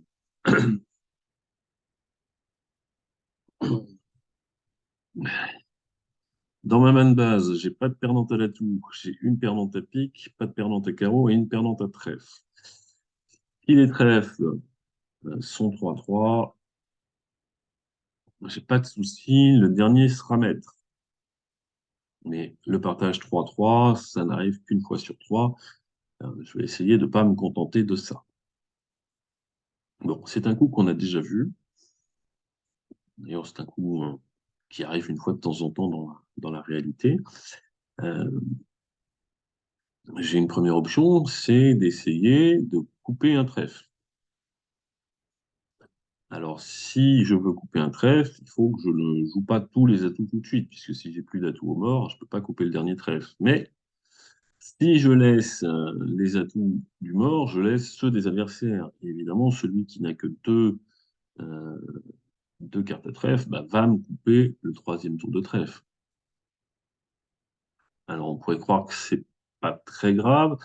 dans ma main de base, j'ai pas de perdante à l'atout, j'ai une perdante à pique, pas de perdante à carreau et une perdante à trèfle. Si les trèfles sont 3-3, j'ai pas de souci, le dernier sera maître. Mais le partage 3-3, ça n'arrive qu'une fois sur trois. Je vais essayer de ne pas me contenter de ça. Bon, c'est un coup qu'on a déjà vu. D'ailleurs, c'est un coup qui arrive une fois de temps en temps dans la réalité. Euh, j'ai une première option, c'est d'essayer de couper un trèfle. Alors, si je veux couper un trèfle, il faut que je ne joue pas tous les atouts tout de suite, puisque si j'ai plus d'atouts au mort, je ne peux pas couper le dernier trèfle. Mais Si je laisse les atouts du mort, je laisse ceux des adversaires. Et évidemment, celui qui n'a que euh, deux cartes à trèfle va me couper le troisième tour de trèfle. Alors, on pourrait croire que c'est pas très grave.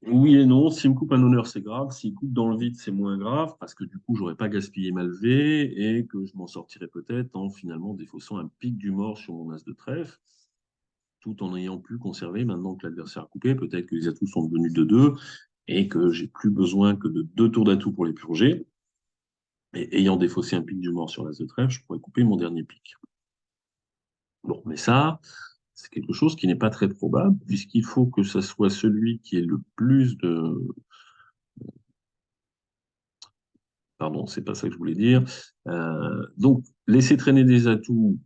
Oui et non. S'il me coupe un honneur, c'est grave. S'il coupe dans le vide, c'est moins grave parce que du coup, j'aurais pas gaspillé ma levée et que je m'en sortirais peut-être en finalement défaussant un pic du mort sur mon as de trèfle, tout en ayant pu conserver, maintenant que l'adversaire a coupé, peut-être que les atouts sont devenus de 2 et que j'ai plus besoin que de 2 tours d'atout pour les purger. Et ayant défaussé un pic du mort sur l'as de trèfle, je pourrais couper mon dernier pic. Bon, mais ça, c'est quelque chose qui n'est pas très probable, puisqu'il faut que ce soit celui qui ait le plus de... Pardon, c'est pas ça que je voulais dire. Donc, laisser traîner des atouts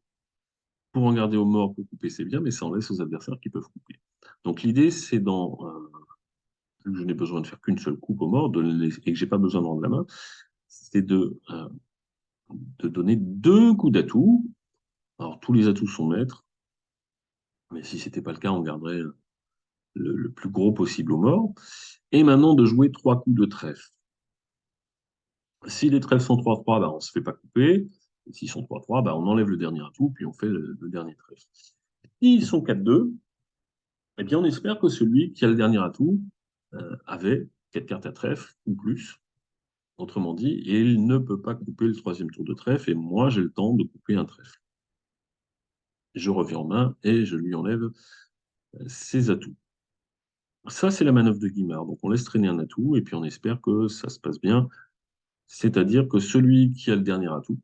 pour en garder au mort pour couper, c'est bien, mais ça en laisse aux adversaires qui peuvent couper. Donc, l'idée, c'est vu que je n'ai besoin de faire qu'une seule coupe au mort et que j'ai pas besoin de rendre la main, c'est de donner 2 coups d'atout. Alors, tous les atouts sont maîtres, mais si c'était pas le cas, on garderait le plus gros possible au mort. Et maintenant, de jouer 3 coups de trèfle. Si les trèfles sont 3-3, on ne se fait pas couper. Et s'ils sont 3-3, on enlève le dernier atout, puis on fait le dernier trèfle. S'ils sont 4-2, eh bien, on espère que celui qui a le dernier atout avait 4 cartes à trèfle ou plus, autrement dit, et il ne peut pas couper le troisième tour de trèfle, et moi, j'ai le temps de couper un trèfle. Je reviens en main et je lui enlève ses atouts. Ça, c'est la manœuvre de Guimard. Donc, on laisse traîner un atout, et puis on espère que ça se passe bien. C'est-à-dire que celui qui a le dernier atout,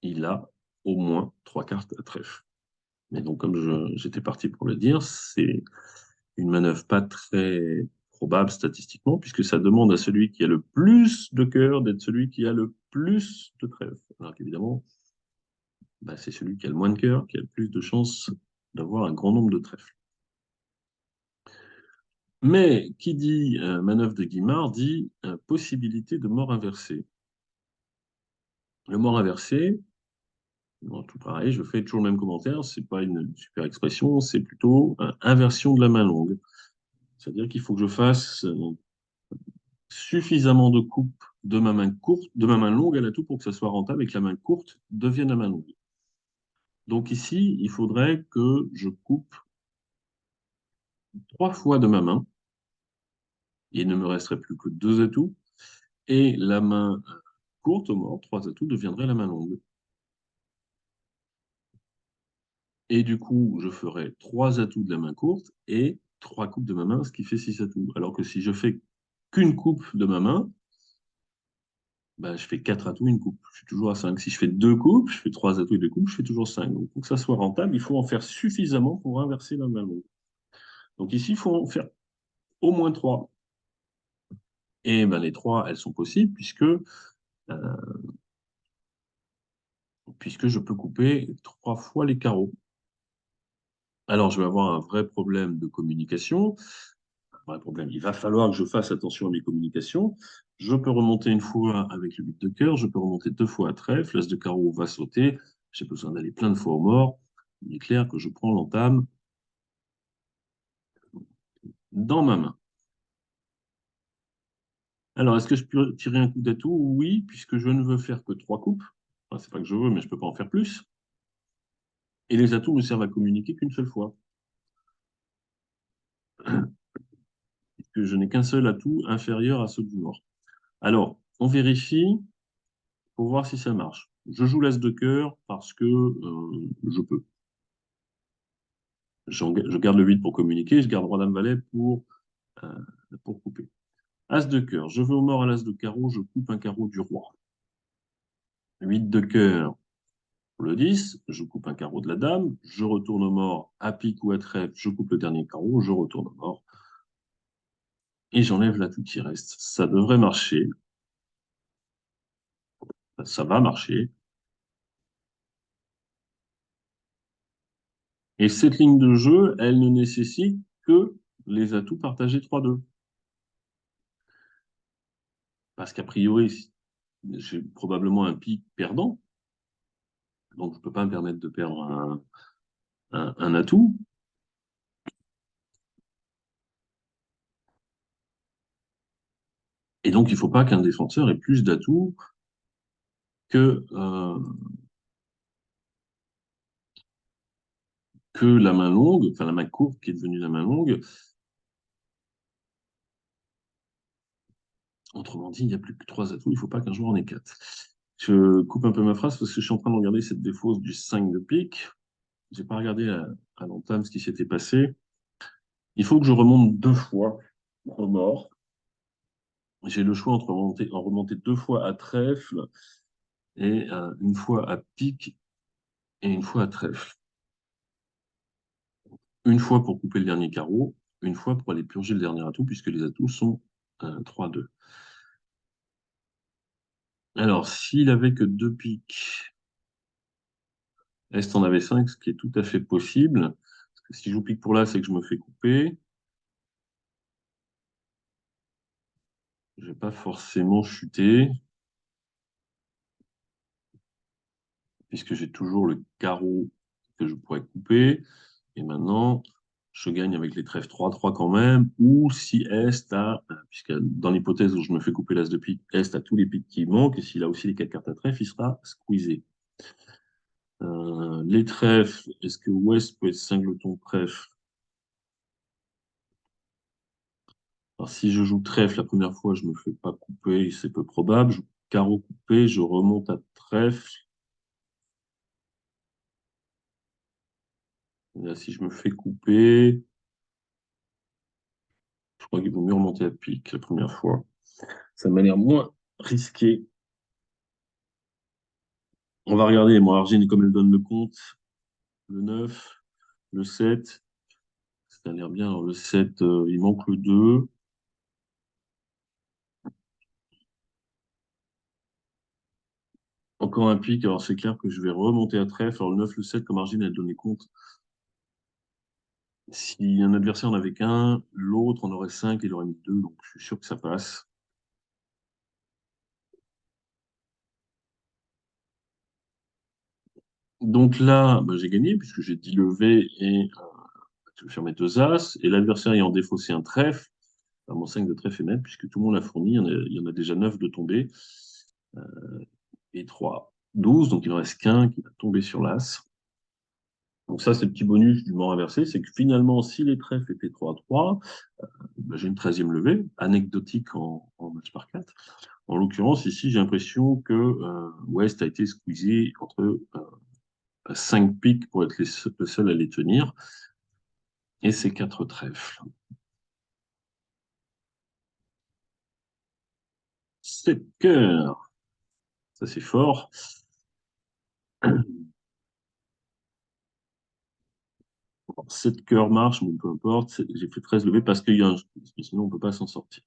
il a au moins 3 cartes à trèfle. Mais donc, comme j'étais parti pour le dire, c'est une manœuvre pas très probable statistiquement, puisque ça demande à celui qui a le plus de cœur d'être celui qui a le plus de trèfle. Alors qu'évidemment, c'est celui qui a le moins de cœur qui a le plus de chances d'avoir un grand nombre de trèfles. Mais qui dit manœuvre de Guimard dit possibilité de mort inversée. Le mort inversé, bon, tout pareil, je fais toujours le même commentaire, c'est pas une super expression, c'est plutôt inversion de la main longue. C'est-à-dire qu'il faut que je fasse suffisamment de coupes de ma main courte, de ma main longue à l'atout pour que ça soit rentable et que la main courte devienne la main longue. Donc ici, il faudrait que je coupe 3 fois de ma main. Il ne me resterait plus que 2 atouts. Et la main courte au mort, 3 atouts, deviendrait la main longue. Et du coup, je ferai 3 atouts de la main courte et 3 coupes de ma main, ce qui fait 6 atouts. Alors que si je fais qu'une coupe de ma main, je fais 4 atouts, une coupe. Je suis toujours à 5. Si je fais 2 coupes, je fais 3 atouts et 2 coupes, je fais toujours 5. Donc, pour que ça soit rentable, il faut en faire suffisamment pour inverser la main longue. Donc ici, il faut en faire au moins 3. Et les 3, elles sont possibles puisque je peux couper 3 fois les carreaux. Alors, je vais avoir un vrai problème de communication. Un vrai problème. Il va falloir que je fasse attention à mes communications. Je peux remonter une fois avec le 8 de cœur, je peux remonter 2 fois à trèfle, l'as de carreau va sauter, j'ai besoin d'aller plein de fois au mort. Il est clair que je prends l'entame dans ma main. Alors, est-ce que je peux tirer un coup d'atout? Oui, puisque je ne veux faire que 3 coupes. Enfin, c'est pas que je veux, mais je ne peux pas en faire plus. Et les atouts ne servent à communiquer qu'une seule fois. Puisque je n'ai qu'un seul atout inférieur à ceux du mort. Alors, on vérifie pour voir si ça marche. Je joue l'as de cœur parce que je peux. Je garde le 8 pour communiquer, je garde roi dame valet euh, pour couper. As de cœur, je vais au mort à l'as de carreau, je coupe un carreau du roi. 8 de cœur pour le 10, je coupe un carreau de la dame, je retourne au mort à pique ou à trèfle, je coupe le dernier carreau, je retourne au mort et j'enlève l'atout qui reste. Ça devrait marcher, ça va marcher. Et cette ligne de jeu, elle ne nécessite que les atouts partagés 3-2. Parce qu'a priori, j'ai probablement un pic perdant, donc je ne peux pas me permettre de perdre un atout. Et donc, il ne faut pas qu'un défenseur ait plus d'atouts que, que la main longue, enfin la main courte qui est devenue la main longue. Autrement dit, il n'y a plus que 3 atouts, il ne faut pas qu'un joueur en ait 4. Je coupe un peu ma phrase parce que je suis en train de regarder cette défausse du 5 de pique. Je n'ai pas regardé à l'entame ce qui s'était passé. Il faut que je remonte 2 fois au mort. J'ai le choix entre remonter 2 fois à trèfle et une fois à pique et une fois à trèfle. Une fois pour couper le dernier carreau, une fois pour aller purger le dernier atout, puisque les atouts sont 3-2. Alors, s'il avait que 2 piques, Est en avait 5, ce qui est tout à fait possible. Parce que si je joue pique pour là, c'est que je me fais couper. Je ne vais pas forcément chuter, puisque j'ai toujours le carreau que je pourrais couper. Et maintenant, je gagne avec les trèfles 3-3 quand même. Ou si Est a, puisque dans l'hypothèse où je me fais couper l'As de pique, Est a tous les piques qui manquent. Et s'il a aussi les 4 cartes à trèfle, il sera squeezé. Les trèfles, est-ce que Ouest peut être singleton trèfle? Alors, si je joue trèfle la première fois, je ne me fais pas couper, c'est peu probable. Je joue carreau coupé, je remonte à trèfle. Là, si je me fais couper, je crois qu'il vaut mieux remonter à pique la première fois. Ça m'a l'air moins risqué. On va regarder, moi, Argine, comme elle donne le compte, le 9, le 7, ça a l'air bien. Alors, le 7, il manque le 2. Encore un pic, alors c'est clair que je vais remonter à trèfle. Alors, le 9, le 7, comme Argine, elle donnait compte. Si un adversaire en avait qu'un, l'autre en aurait 5, il aurait mis 2, donc je suis sûr que ça passe. Donc là, bah, j'ai gagné puisque j'ai 10 levées et je vais faire mes 2 As. Et l'adversaire ayant défaussé un trèfle, bah, mon 5 de trèfle est net puisque tout le monde l'a fourni. Il y en a déjà 9 de tombés et 3, 12. Donc il en reste qu'un qui va tomber sur l'As. Donc ça, c'est le petit bonus du mort inversé, c'est que finalement, si les trèfles étaient 3-3, bah, j'ai une 13e levée, anecdotique en match par 4. En l'occurrence, ici, j'ai l'impression que West a été squeezé entre 5 piques pour être le seul à les tenir, et ses 4 trèfles. 7 cœurs, ça c'est fort. 7 cœurs marche, mais peu importe. J'ai fait 13 levées parce qu'il y a un squeeze, mais sinon on ne peut pas s'en sortir.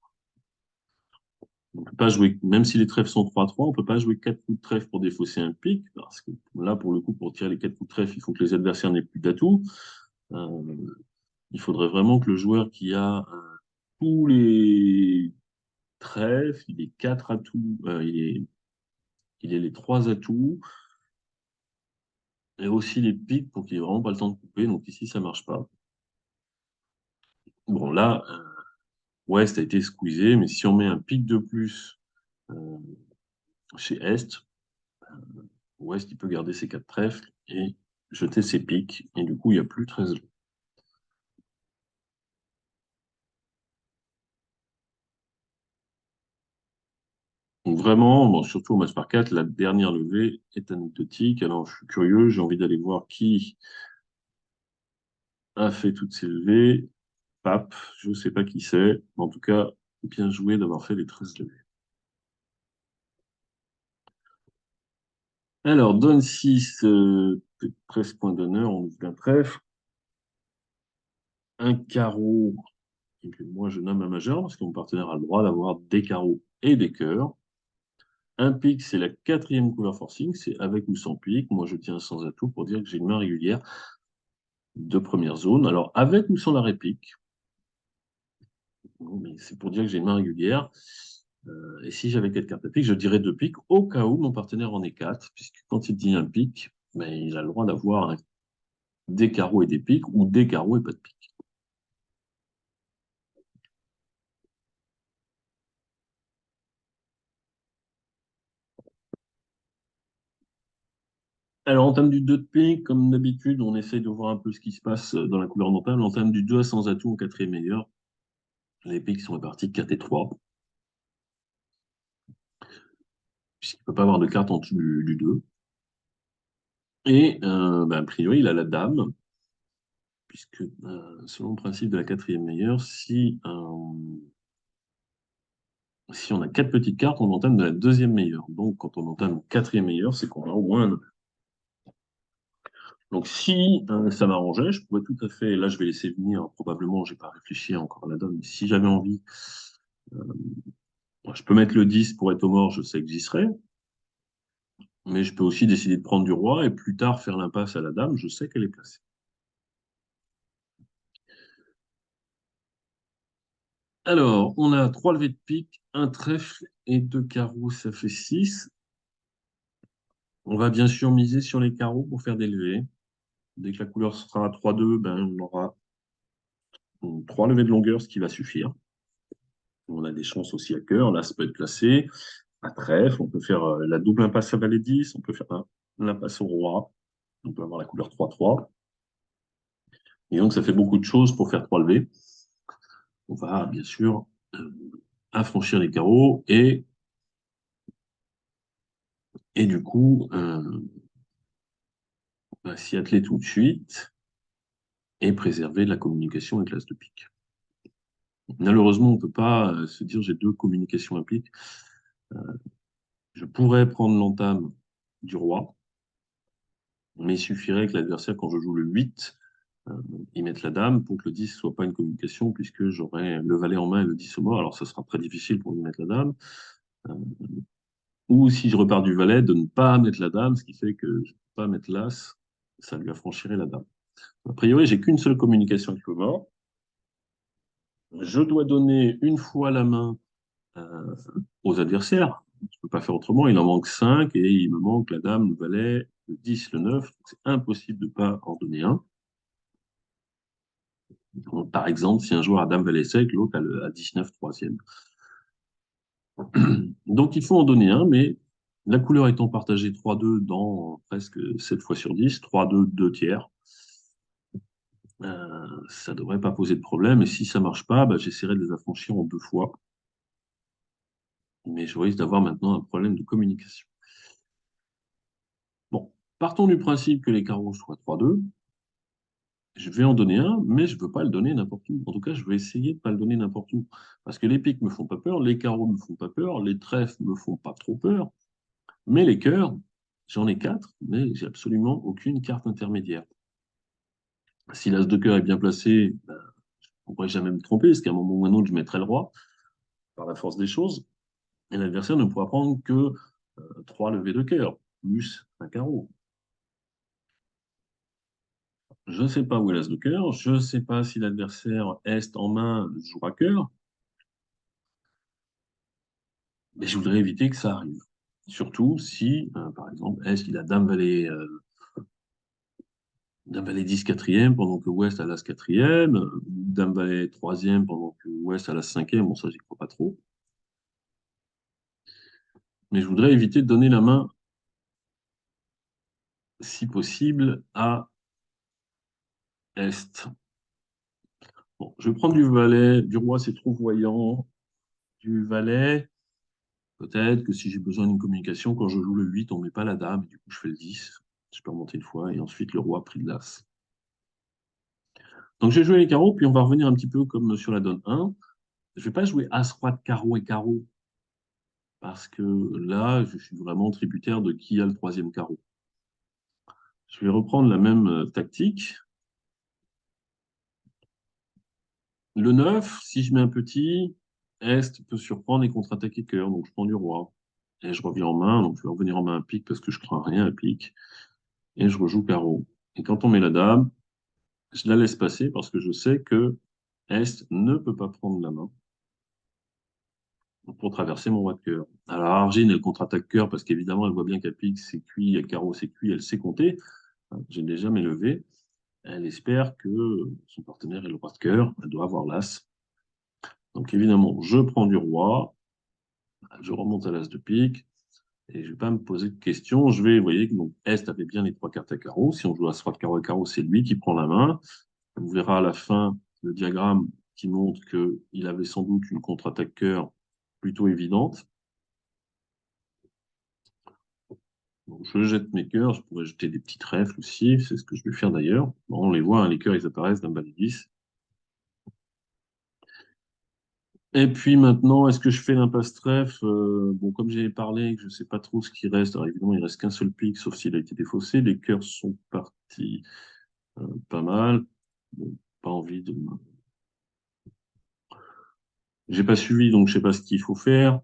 On peut pas jouer, même si les trèfles sont 3-3, on ne peut pas jouer 4 coups de trèfle pour défausser un pic, parce que là, pour le coup, pour tirer les 4 coups de trèfle, il faut que les adversaires n'aient plus d'atouts. Euh, il faudrait vraiment que le joueur qui a tous les trèfles, il ait 4 atouts, il ait les 3 atouts, et aussi les pics pour qu'il ait vraiment pas le temps de couper. Donc ici, ça marche pas. Bon, là, West a été squeezé, mais si on met un pic de plus euh, chez Est, West, il peut garder ses 4 trèfles et jeter ses piques, et du coup, il n'y a plus 13 jeux. Donc vraiment, bon, surtout au match par 4, la dernière levée est anecdotique. Alors, je suis curieux, j'ai envie d'aller voir qui a fait toutes ces levées. Pape, je ne sais pas qui c'est, mais en tout cas, bien joué d'avoir fait les 13 levées. Alors, donne 6, 13 points d'honneur, on ouvre un trèfle. Un carreau, et que moi je nomme un majeur, parce que mon partenaire a le droit d'avoir des carreaux et des cœurs. Un pic, c'est la 4e couleur forcing, c'est avec ou sans pic. Moi, je tiens sans atout pour dire que j'ai une main régulière de première zone. Alors, avec ou sans la réplique, c'est pour dire que j'ai une main régulière. Et si j'avais 4 cartes à pique, je dirais 2 piques, au cas où mon partenaire en ait 4, puisque quand il dit un pic, ben, il a le droit d'avoir des carreaux et des piques, ou des carreaux et pas de pique. Alors, en termes du 2 de pique, comme d'habitude, on essaye de voir un peu ce qui se passe dans la couleur mentale. En termes du 2 à sans atout en quatrième meilleur, les piques sont répartis 4 et 3, puisqu'il ne peut pas avoir de carte en dessous du 2. Et a priori, il a la dame, puisque selon le principe de la quatrième meilleure, si on a 4 petites cartes, on entame de la deuxième meilleure. Donc, quand on entame quatrième meilleure, c'est qu'on a au moins un. Donc, si ça m'arrangeait, je pourrais tout à fait, là je vais laisser venir, probablement, je n'ai pas réfléchi encore à la dame, mais si j'avais envie, euh, je peux mettre le 10 pour être au mort, je sais que j'y serai, mais je peux aussi décider de prendre du roi et plus tard faire l'impasse à la dame, je sais qu'elle est placée. Alors, on a 3 levées de pique, un trèfle et 2 carreaux, ça fait 6. On va bien sûr miser sur les carreaux pour faire des levées. Dès que la couleur sera à 3-2, ben, on aura 3 levées de longueur, ce qui va suffire. On a des chances aussi à cœur, là ça peut être placé. À trèfle, on peut faire la double impasse à valet 10, on peut faire l'impasse au roi, on peut avoir la couleur 3-3. Et donc ça fait beaucoup de choses pour faire 3 levées. On va bien sûr euh, affranchir les carreaux et du coup on va s'y atteler tout de suite et préserver la communication avec l'as de pique. Malheureusement, on ne peut pas se dire j'ai 2 communications à pique. Je pourrais prendre l'entame du roi, mais il suffirait que l'adversaire, quand je joue le 8, y mette la dame pour que le 10 ne soit pas une communication, puisque j'aurai le valet en main et le 10 au mort, alors ça sera très difficile pour lui mettre la dame. Euh, ou si je repars du valet, de ne pas mettre la dame, ce qui fait que je ne peux pas mettre l'as, ça lui affranchirait la dame. A priori, j'ai qu'une seule communication avec le mort. Je dois donner une fois la main euh, aux adversaires. Je ne peux pas faire autrement. Il en manque 5 et il me manque la dame, le valet, le 10, le 9. C'est impossible de ne pas en donner un. Donc, par exemple, si un joueur a dame, valet, sec, l'autre a 19, troisième. Donc il faut en donner un, mais la couleur étant partagée 3-2 dans presque 7 fois sur 10, 3-2, 2 tiers, ça ne devrait pas poser de problème. Et si ça ne marche pas, bah, j'essaierai de les affranchir en 2 fois. Mais je risque d'avoir maintenant un problème de communication. Bon, partons du principe que les carreaux soient 3-2. Je vais en donner un, mais je ne veux pas le donner n'importe où. En tout cas, je vais essayer de ne pas le donner n'importe où. Parce que les piques ne me font pas peur, les carreaux ne me font pas peur, les trèfles ne me font pas trop peur. Mais les cœurs, j'en ai 4, mais j'ai absolument aucune carte intermédiaire. Si l'as de cœur est bien placé, ben, je ne pourrais jamais me tromper, parce qu'à un moment ou à un autre, je mettrai le roi, par la force des choses, et l'adversaire ne pourra prendre que 3 levées de cœur, plus un carreau. Je ne sais pas où est l'as de cœur, je ne sais pas si l'adversaire est en main jouera cœur, mais je voudrais éviter que ça arrive. Surtout si, par exemple, est-ce qu'il a Dame-Valet 10 quatrième pendant que Ouest a l'As quatrième, Dame-Valet troisième pendant que Ouest a l'As cinquième, bon ça j'y crois pas trop. Mais je voudrais éviter de donner la main, si possible, à Est. Bon, je vais prendre du Valet, du Roi c'est trop voyant, du Valet, peut-être que si j'ai besoin d'une communication, quand je joue le 8, on ne met pas la Dame, du coup je fais le 10, je peux remonter une fois, et ensuite le Roi pris de l'As. Donc j'ai joué les carreaux, puis on va revenir un petit peu comme sur la donne 1. Je ne vais pas jouer As, Roi de carreau et carreau, parce que là, je suis vraiment tributaire de qui a le troisième carreau. Je vais reprendre la même tactique. Le 9, si je mets un petit, Est peut surprendre et contre-attaquer cœur, donc je prends du roi. Et je reviens en main, donc je vais revenir en main à pique parce que je crains rien à pique. Et je rejoue carreau. Et quand on met la dame, je la laisse passer parce que je sais que Est ne peut pas prendre la main pour traverser mon roi de cœur. Alors Argine, elle contre-attaque cœur parce qu'évidemment, elle voit bien qu'à pique, c'est cuit, à carreau, c'est cuit, elle sait compter. J'ai déjà mes levées. Elle espère que son partenaire est le roi de cœur. Elle doit avoir l'as. Donc évidemment, je prends du roi. Je remonte à l'as de pique. Et je ne vais pas me poser de questions. Vous voyez que donc, Est avait bien les trois cartes à carreau. Si on joue à ce carreau à carreau, c'est lui qui prend la main. On verra à la fin le diagramme qui montre qu'il avait sans doute une contre-attaque cœur plutôt évidente. Donc, je jette mes cœurs. Je pourrais jeter des petits trèfles aussi. C'est ce que je vais faire d'ailleurs. Bon, on les voit, hein, les cœurs, ils apparaissent d'un balai 10. Et puis maintenant, est-ce que je fais l'impasse trèfle? Bon, comme j'ai parlé, que je ne sais pas trop ce qui reste. Alors évidemment, il reste qu'un seul pic, sauf s'il a été défaussé. Les cœurs sont partis pas mal. Bon, pas envie de. J'ai pas suivi, donc je sais pas ce qu'il faut faire.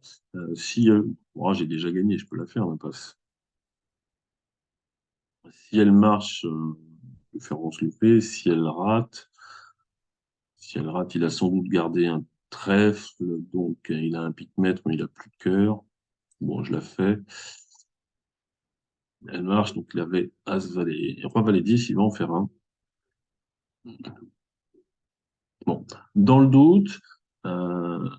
Si oh, j'ai déjà gagné, je peux la faire l'impasse. Si elle marche, je vais faire 11 l'épée. Si elle rate, il a sans doute gardé un trèfle, donc il a un pic maître, mais il a plus de cœur. Bon, je la fais. Elle marche, donc il avait As valet, Roi valet 10, il va en faire un. Bon, dans le doute, euh,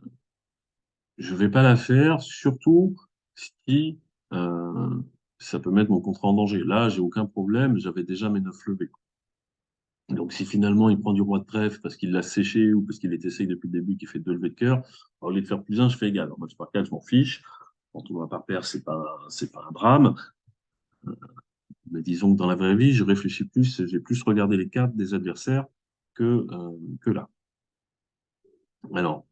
je vais pas la faire, surtout si euh, ça peut mettre mon contrat en danger. Là, j'ai aucun problème, j'avais déjà mes 9 levés. Donc si finalement il prend du roi de trèfle parce qu'il l'a séché ou parce qu'il est essayé depuis le début, qu'il fait deux levées de cœur, au lieu de faire plus un, je fais égal. En match par 4, je m'en fiche. En tournoi par paire, c'est pas un drame. Mais disons que dans la vraie vie, je réfléchis plus, j'ai plus regardé les cartes des adversaires que là. Alors,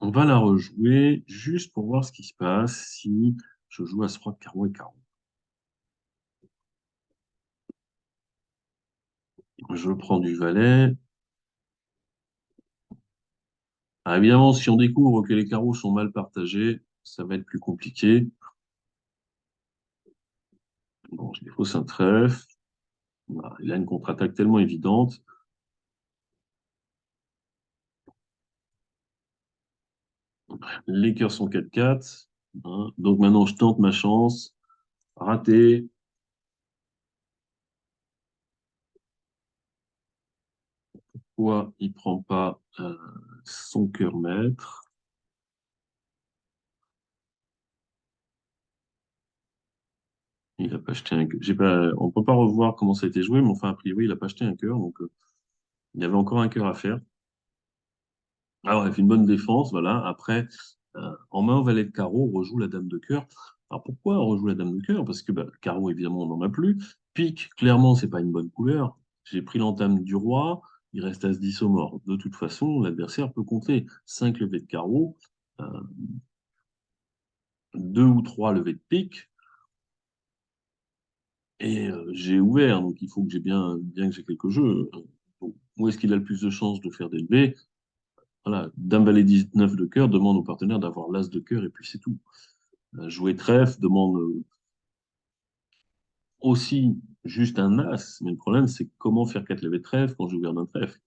on va la rejouer juste pour voir ce qui se passe si je joue à ce roi de carreau et carreau. Je prends du valet. Ah, évidemment, si on découvre que les carreaux sont mal partagés, ça va être plus compliqué. Bon, je défausse un trèfle. Voilà, il a une contre-attaque tellement évidente. Les cœurs sont 4-4. Hein. Donc maintenant, je tente ma chance. Raté. Pourquoi il prend pas son cœur maître? Il n'a pas acheté un cœur. On ne peut pas revoir comment ça a été joué, mais enfin, a priori, il n'a pas acheté un cœur. Donc, il y avait encore un cœur à faire. Alors, il fait une bonne défense, voilà. Après, en main au valet de carreau, on rejoue la dame de cœur. Alors, pourquoi on rejoue la dame de cœur? Parce que bah, carreau, évidemment, on n'en a plus. Pique, clairement, c'est pas une bonne couleur. J'ai pris l'entame du roi, il reste as-10 au mort. De toute façon, l'adversaire peut compter 5 levées de carreau, euh, 2 ou 3 levées de pique, et j'ai ouvert, donc il faut que j'ai bien que j'ai quelques jeux. Donc, où est-ce qu'il a le plus de chances de faire des levées? Voilà, dame valet 19 de cœur demande au partenaire d'avoir l'as de cœur et puis c'est tout. Jouer trèfle demande aussi juste un as, mais le problème c'est comment faire 4 levées de trèfle quand j'ai ouvert d'un trèfle.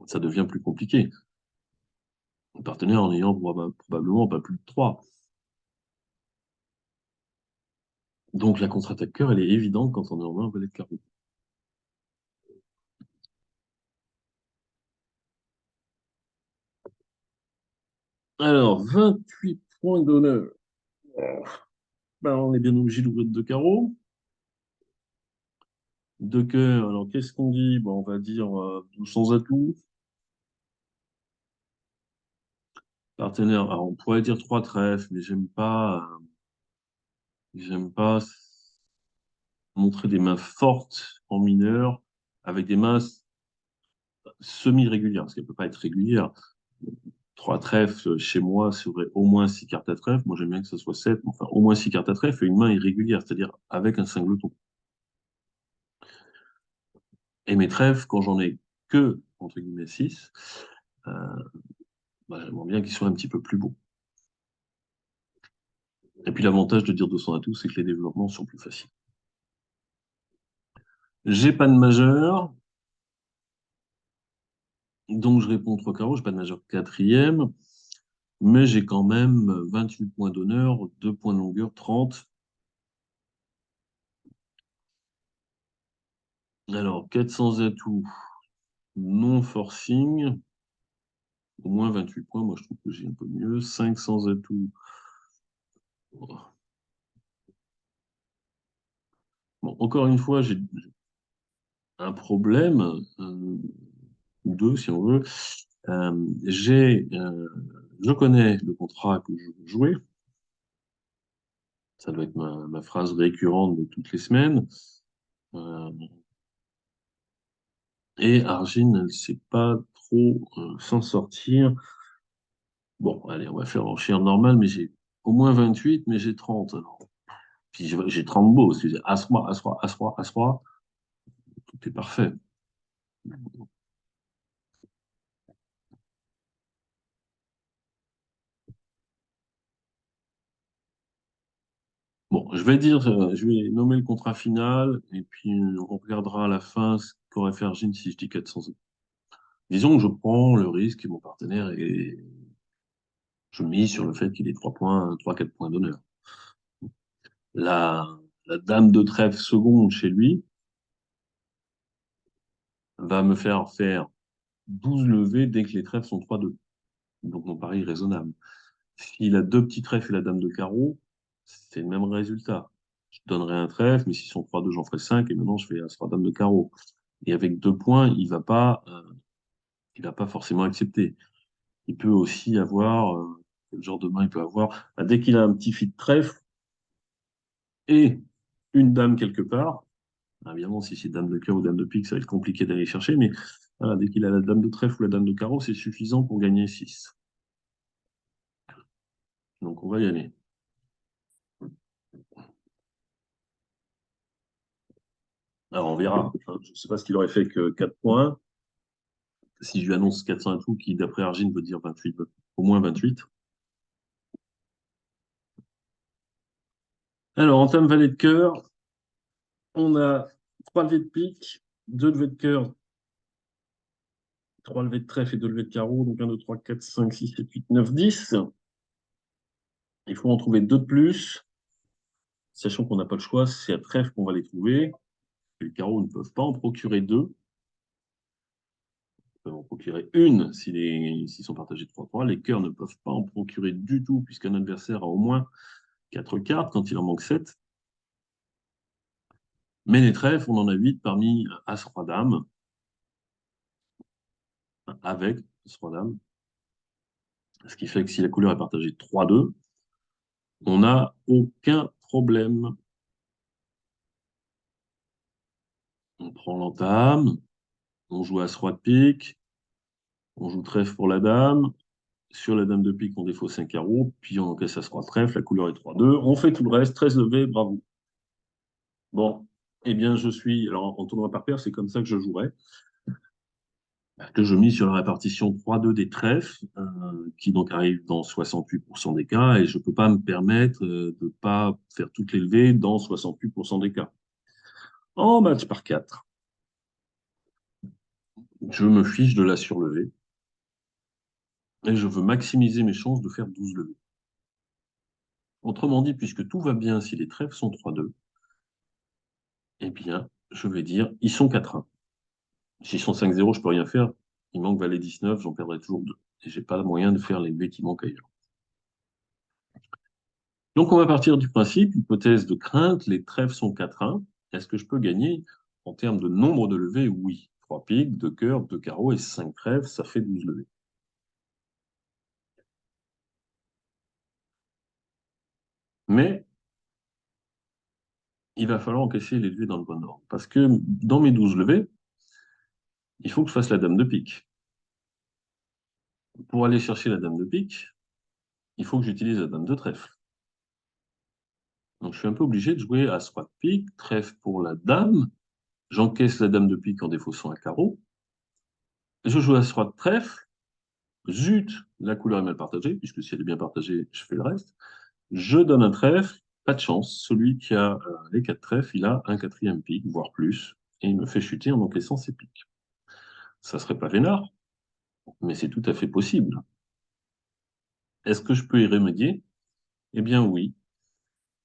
Ça devient plus compliqué. Le partenaire en ayant probablement pas plus de 3. Donc la contre-attaque cœur, elle est évidente quand on est en main un valet de carreau. Alors, 28 points d'honneur. Ben, on est bien obligé d'ouvrir deux carreaux. Deux cœurs, alors qu'est-ce qu'on dit? Ben, on va dire 12 sans atout. Partenaire, alors on pourrait dire trois trèfles, mais j'aime pas montrer des mains fortes en mineur avec des mains semi-régulières, parce qu'elle ne peut pas être régulière. Trois trèfles, chez moi, serait au moins six cartes à trèfle. Moi, j'aime bien que ce soit sept, mais enfin, au moins six cartes à trèfle et une main irrégulière, c'est-à-dire avec un singleton. Et mes trèfles, quand j'en ai que, entre guillemets, six, euh, bah, j'aimerais bien qu'ils soient un petit peu plus beaux. Et puis l'avantage de dire 200 atouts, c'est que les développements sont plus faciles. J'ai pas de majeur, donc je réponds trois carreaux, j'ai pas de majeur quatrième, mais j'ai quand même 28 points d'honneur, 2 points de longueur, 30. Alors, 400 atouts, non forcing, au moins 28 points, moi je trouve que j'ai un peu mieux. 500 atouts, Bon, encore une fois, j'ai un problème, ou deux si on veut. Je connais le contrat que je veux jouer. Ça doit être ma phrase récurrente de toutes les semaines. Euh, et Argine, elle ne sait pas trop s'en sortir. Bon, allez, on va faire en chien normal, mais j'ai au moins 28, mais j'ai 30. Alors. Puis j'ai 30 beaux. Si j'ai As-Roi, As-Roi, As-Roi, As-Roi, tout est parfait. Bon, je vais nommer le contrat final, et puis on regardera à la fin ce qu'aurait fait Argine si je dis 400 euros. Disons que je prends le risque et mon partenaire et je mise sur le fait qu'il ait 3 points, 3, 4 points d'honneur. La, la dame de trèfle seconde chez lui va me faire 12 levées dès que les trèfles sont 3-2. Donc mon pari est raisonnable. S'il a deux petits trèfles et la dame de carreau, c'est le même résultat. Je donnerai un trèfle, mais s'ils sont 3-2, j'en ferai 5 et maintenant je fais As-Roi dame de carreau. Et avec 2 points, il va pas forcément accepter. Il peut aussi avoir, quel genre de main il peut avoir? Bah, dès qu'il a un petit fit de trèfle et une dame quelque part, évidemment, si c'est dame de cœur ou dame de pique, ça va être compliqué d'aller chercher, mais voilà, dès qu'il a la dame de trèfle ou la dame de carreau, c'est suffisant pour gagner 6. Donc on va y aller. Alors on verra. Je ne sais pas ce qu'il aurait fait que 4 points. Si je lui annonce 400 et tout, qui d'après Argine veut dire 28, au moins 28. Alors en termes valet de cœur, on a 3 levées de pique, 2 levées de cœur, 3 levées de trèfle et 2 levées de carreau. Donc 1, 2, 3, 4, 5, 6, 7, 8, 9, 10. Il faut en trouver 2 de plus, sachant qu'on n'a pas le choix, c'est à trèfle qu'on va les trouver. Les carreaux ne peuvent pas en procurer 2. Ils peuvent en procurer une s'ils sont partagés 3-3. Les cœurs ne peuvent pas en procurer du tout, puisqu'un adversaire a au moins 4 cartes quand il en manque 7. Mais les trèfles, on en a 8 parmi As-Roi Dame, avec As-Roi Dame. Ce qui fait que si la couleur est partagée 3-2, on n'a aucun problème. On prend l'entame, on joue As-Roi de pique, on joue trèfle pour la dame. Sur la dame de pique, on défausse un carreau, puis on encaisse As-Roi de trèfle, la couleur est 3-2. On fait tout le reste, 13 levées, bravo. Bon, eh bien, je suis. Alors, en tournoi par paire, c'est comme ça que je jouerai. Que je mise sur la répartition 3-2 des trèfles, qui donc arrive dans 68% des cas, et je ne peux pas me permettre de ne pas faire toutes les levées dans 68% des cas. En match par 4, je me fiche de la surlevée, et je veux maximiser mes chances de faire 12 levées. Autrement dit, puisque tout va bien si les trèfles sont 3-2, eh bien, je vais dire, ils sont 4-1. S'ils sont 5-0, je ne peux rien faire. Il manque valet 19, j'en perdrai toujours 2. Et je n'ai pas moyen de faire les levées qui manquent ailleurs. Donc, on va partir du principe, hypothèse de crainte, les trèfles sont 4-1. Est-ce que je peux gagner en termes de nombre de levées? Oui. 3 piques, 2 cœurs, 2 carreaux et 5 trèfles, ça fait 12 levées. Mais il va falloir encaisser les levées dans le bon ordre. Parce que dans mes 12 levées, il faut que je fasse la dame de pique. Pour aller chercher la dame de pique, il faut que j'utilise la dame de trèfle. Donc je suis un peu obligé de jouer à As-Roi de pique, trèfle pour la dame, j'encaisse la dame de pique en défaussant un carreau, je joue As-Roi de trèfle, zut, la couleur est mal partagée, puisque si elle est bien partagée, je fais le reste. Je donne un trèfle, pas de chance. Celui qui a les 4 trèfles, il a un quatrième pic, voire plus, et il me fait chuter en encaissant ses pics. Ça serait pas vénard, mais c'est tout à fait possible. Est-ce que je peux y remédier? Eh bien oui.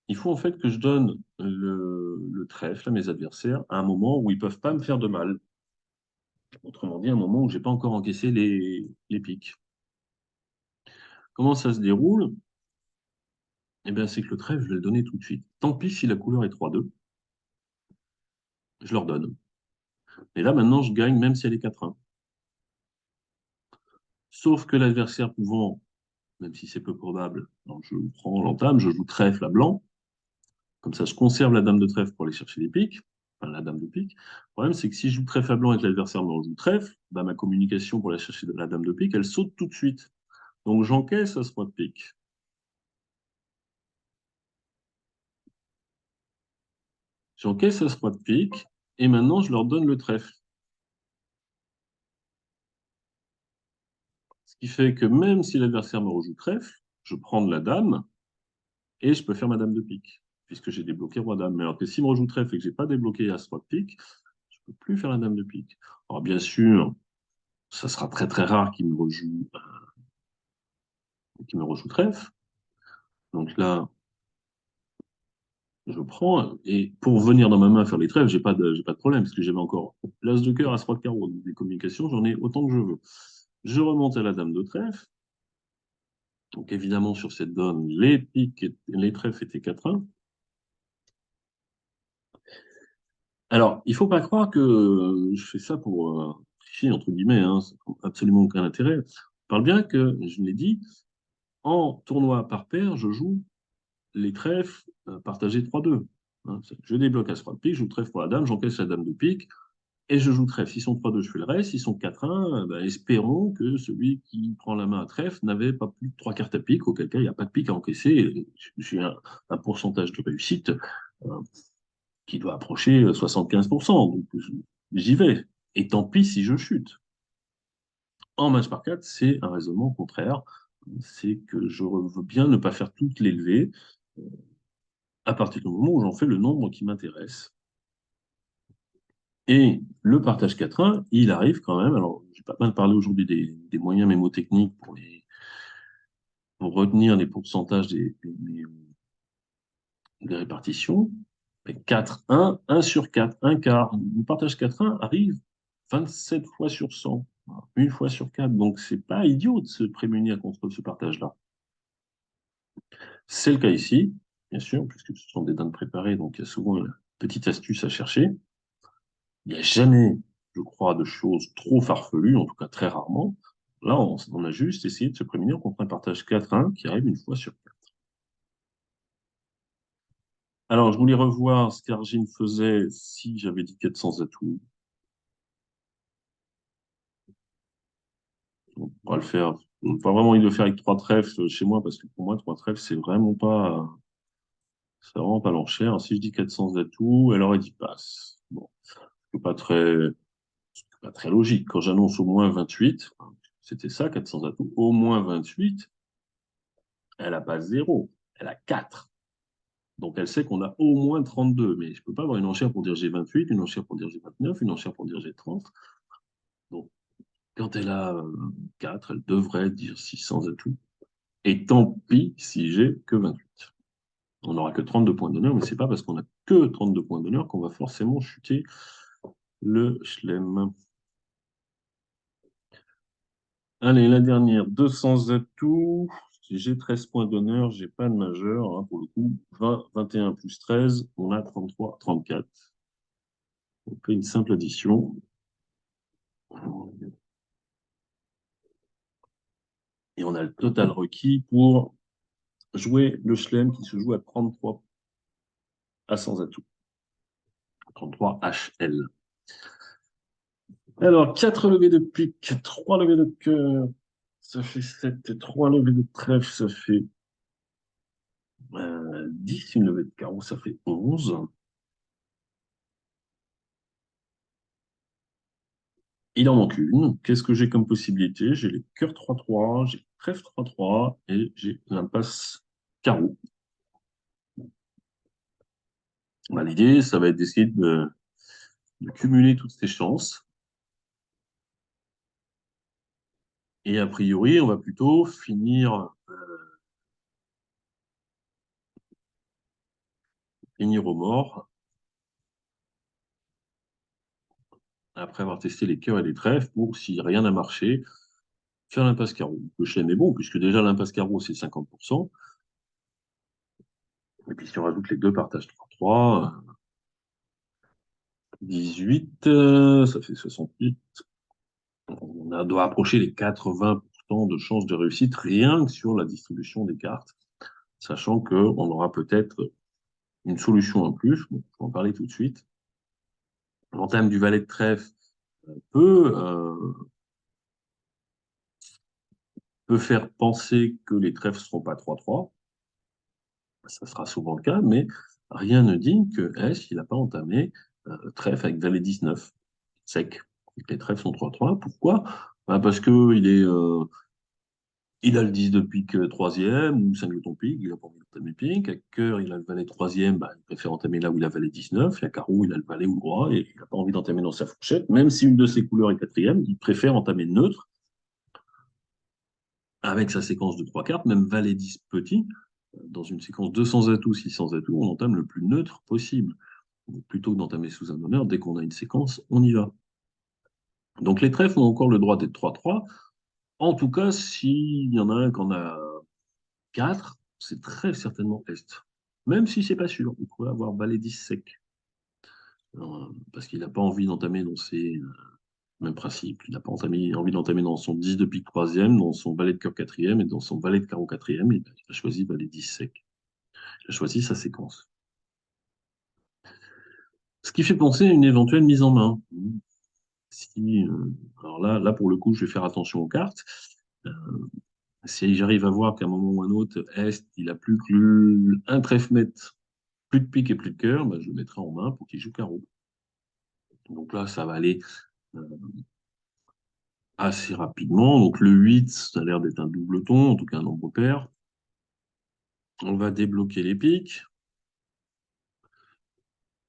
Il faut en fait que je donne le trèfle à mes adversaires à un moment où ils ne peuvent pas me faire de mal. Autrement dit, un moment où je n'ai pas encore encaissé les pics. Comment ça se déroule? Eh bien, c'est que le trèfle, je vais le donner tout de suite. Tant pis si la couleur est 3-2. je leur donne. Et là, maintenant, je gagne même si elle est 4-1. Sauf que l'adversaire pouvant, même si c'est peu probable, alors je prends l'entame, je joue trèfle à blanc. Comme ça, je conserve la dame de trèfle pour aller chercher les piques. Enfin, la dame de pique. Le problème, c'est que si je joue trèfle à blanc et que l'adversaire me rejoue trèfle, bah, ma communication pour aller chercher la dame de pique, elle saute tout de suite. Donc j'encaisse à ce roi de pique. J'encaisse à ce roi de pique, et maintenant je leur donne le trèfle. Ce qui fait que même si l'adversaire me rejoue trèfle, je prends de la dame et je peux faire ma dame de pique, puisque j'ai débloqué roi-dame. Mais alors que s'il me rejoue trèfle et que j'ai pas débloqué à ce roi de pique, je peux plus faire la dame de pique. Alors bien sûr, ça sera très très rare qu'il me rejoue trèfle. Donc là, je prends, et pour venir dans ma main faire les trèfles, j'ai pas de problème, parce que j'avais encore l'as de cœur, as roi de carreau, donc des communications, j'en ai autant que je veux. Je remonte à la dame de trèfle, donc évidemment sur cette donne, les trèfles étaient 4-1. Alors, il faut pas croire que je fais ça pour tricher, entre guillemets, hein, ça n'a absolument aucun intérêt. Je parle bien que, je l'ai dit, en tournoi par paire, je joue les trèfles partagés 3-2. Hein. Je débloque as roi de pique, je joue trèfle pour la dame, j'encaisse la dame de pique, et je joue trèfle. S'ils sont 3-2, je fais le reste. S'ils sont 4-1, ben, espérons que celui qui prend la main à trèfle n'avait pas plus de 3 cartes à pique, auquel cas il n'y a pas de pique à encaisser. J'ai un pourcentage de réussite euh, qui doit approcher 75%. Donc j'y vais. Et tant pis si je chute. En match par 4, c'est un raisonnement contraire. C'est que je veux bien ne pas faire toutes les levées à partir du moment où j'en fais le nombre qui m'intéresse. Et le partage 4-1, il arrive quand même. Alors, j'ai pas mal parlé aujourd'hui des moyens mémotechniques pour retenir les pourcentages des répartitions. Mais 4-1, 1 sur 4, un quart. Le partage 4-1 arrive 27 fois sur 100, une fois sur 4. Donc, c'est pas idiot de se prémunir contre ce partage-là. C'est le cas ici, bien sûr, puisque ce sont des dames préparées, donc il y a souvent une petite astuce à chercher. Il n'y a jamais, je crois, de choses trop farfelues, en tout cas très rarement. Là, on a juste essayé de se prémunir contre un partage 4-1 qui arrive une fois sur 4. Alors, je voulais revoir ce qu'Argine faisait si j'avais dit 400 atouts. On pourra le faire. On n'a pas vraiment envie de le faire avec 3 trèfles chez moi, parce que pour moi, 3 trèfles, c'est vraiment pas l'enchère. Si je dis 400 atouts, elle aurait dit passe. Bon, c'est pas très logique. Quand j'annonce au moins 28, c'était ça, 400 atouts, au moins 28, elle n'a pas 0, elle a 4. Donc elle sait qu'on a au moins 32. Mais je ne peux pas avoir une enchère pour dire j'ai 28, une enchère pour dire j'ai 29, une enchère pour dire j'ai 30. Donc quand elle a 4, elle devrait dire 600 atouts. Et tant pis si j'ai que 28. On n'aura que 32 points d'honneur, mais c'est pas parce qu'on a que 32 points d'honneur qu'on va forcément chuter le chelem. Allez, la dernière, 200 atouts. Si j'ai 13 points d'honneur, j'ai pas de majeur. Hein, pour le coup, 20, 21 plus 13, on a 33, 34. On fait une simple addition. Et on a le total requis pour jouer le chelem qui se joue à 33 à 100 atouts. 33 HL. Alors, 4 levées de pique, 3 levées de cœur, ça fait 7, et 3 levées de trèfle, ça fait 10, une levée de carreau, ça fait 11. Il en manque une. Qu'est-ce que j'ai comme possibilité? J'ai les cœurs 3-3, j'ai trèfle 3-3 et j'ai l'impasse carreau. Bah, l'idée, ça va être d'essayer de cumuler toutes ces chances. Et a priori, on va plutôt finir aux morts après avoir testé les cœurs et les trèfles pour, si rien n'a marché, faire l'impasse carreau. Le chelem est bon, puisque déjà l'impasse carreau, c'est 50%. Et puis si on rajoute les deux partages 3-3, 18, ça fait 68. Doit approcher les 80% de chances de réussite rien que sur la distribution des cartes, sachant qu'on aura peut-être une solution en plus. Bon, je vais en parler tout de suite. L'entame du valet de trèfle peut, euh, peut faire penser que les trèfles ne seront pas 3-3. Ça sera souvent le cas, mais rien ne dit que S, il n'a pas entamé trèfle avec valet 19 sec. Les trèfles sont 3-3. Pourquoi? Bah, parce que il a le 10 de pique troisième ou 5 de ton pique, il n'a pas envie d'entamer pique. À cœur, il a le valet troisième, bah, il préfère entamer là où il a valet 19. Et à carreau, il a le valet ou le roi et il n'a pas envie d'entamer dans sa fourchette. Même si une de ses couleurs est quatrième, il préfère entamer neutre avec sa séquence de trois cartes, même valet 10 petit. Dans une séquence 200 atouts, 600 atouts, on entame le plus neutre possible. Donc, plutôt que d'entamer sous un honneur, dès qu'on a une séquence, on y va. Donc les trèfles ont encore le droit d'être 3-3. En tout cas, s'il y en a un qu'on a 4, c'est très certainement Est. Même si c'est pas sûr, il pourrait avoir valet 10 sec. Parce qu'il n'a pas envie d'entamer dans ses mêmes principes. Il n'a pas envie d'entamer dans son 10 de pique troisième, dans son valet de cœur quatrième et dans son valet de carreau quatrième. Il a choisi valet 10 sec. Il a choisi sa séquence. Ce qui fait penser à une éventuelle mise en main. Si, alors là, pour le coup, je vais faire attention aux cartes. Euh, Si j'arrive à voir qu'à un moment ou un autre, Est, il a plus qu'un trèfle net, plus de pique et plus de cœur, bah, je le mettrai en main pour qu'il joue carreau. Donc là, ça va aller euh, assez rapidement. Donc le 8, ça a l'air d'être un doubleton, en tout cas un nombre pair. On va débloquer les piques,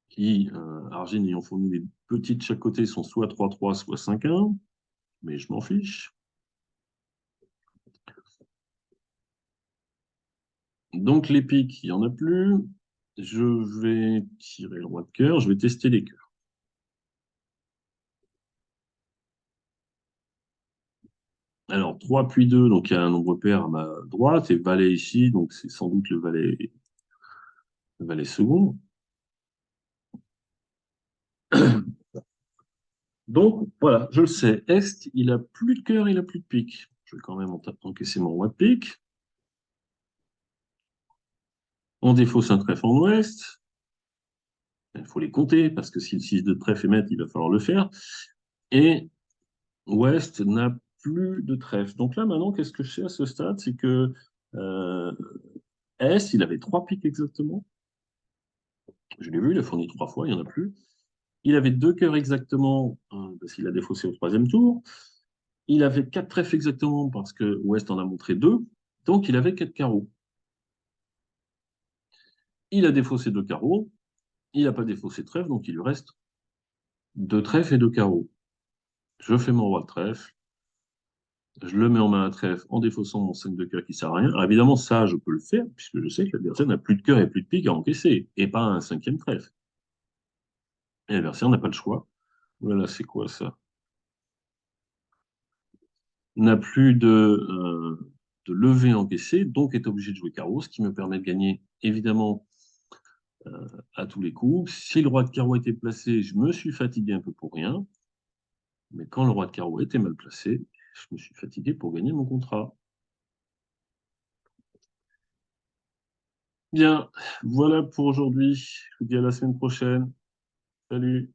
qui, Argine ayant fourni des petites de chaque côté, sont soit 3-3, soit 5-1, mais je m'en fiche. Donc les piques, il n'y en a plus. Je vais tirer le roi de cœur, je vais tester les cœurs. Alors 3 puis 2, donc il y a un nombre pair à ma droite, et valet ici, donc c'est sans doute le valet second. Donc voilà, je le sais. Est, il a plus de cœur, il a plus de pique. Je vais quand même encaisser mon roi de pique. On défausse un trèfle en ouest. Il faut les compter, parce que si le 6 de trèfle est maître, il va falloir le faire. Et ouest n'a plus de trèfle. Donc là, maintenant, qu'est-ce que je sais à ce stade? C'est que euh, S, il avait 3 piques exactement. Je l'ai vu, il a fourni 3 fois, il n'y en a plus. Il avait 2 cœurs exactement, parce qu'il a défaussé au troisième tour. Il avait 4 trèfles exactement, parce que Ouest en a montré 2. Donc il avait 4 carreaux. Il a défaussé 2 carreaux. Il n'a pas défaussé de trèfle, donc il lui reste 2 trèfles et 2 carreaux. Je fais mon roi de trèfle. Je le mets en main à trèfle en défaussant mon 5 de cœur qui ne sert à rien. Alors évidemment, ça, je peux le faire, puisque je sais que l'adversaire n'a plus de cœur et plus de pique à encaisser, et pas un cinquième trèfle. Et l'adversaire n'a pas le choix. Voilà, c'est quoi ça? N'a plus de levée encaissée, donc est obligé de jouer carreau, ce qui me permet de gagner, évidemment, à tous les coups. Si le roi de carreau était placé, je me suis fatigué un peu pour rien, mais quand le roi de carreau était mal placé, je me suis fatigué pour gagner mon contrat. Bien, voilà pour aujourd'hui. Je vous dis à la semaine prochaine. Salut.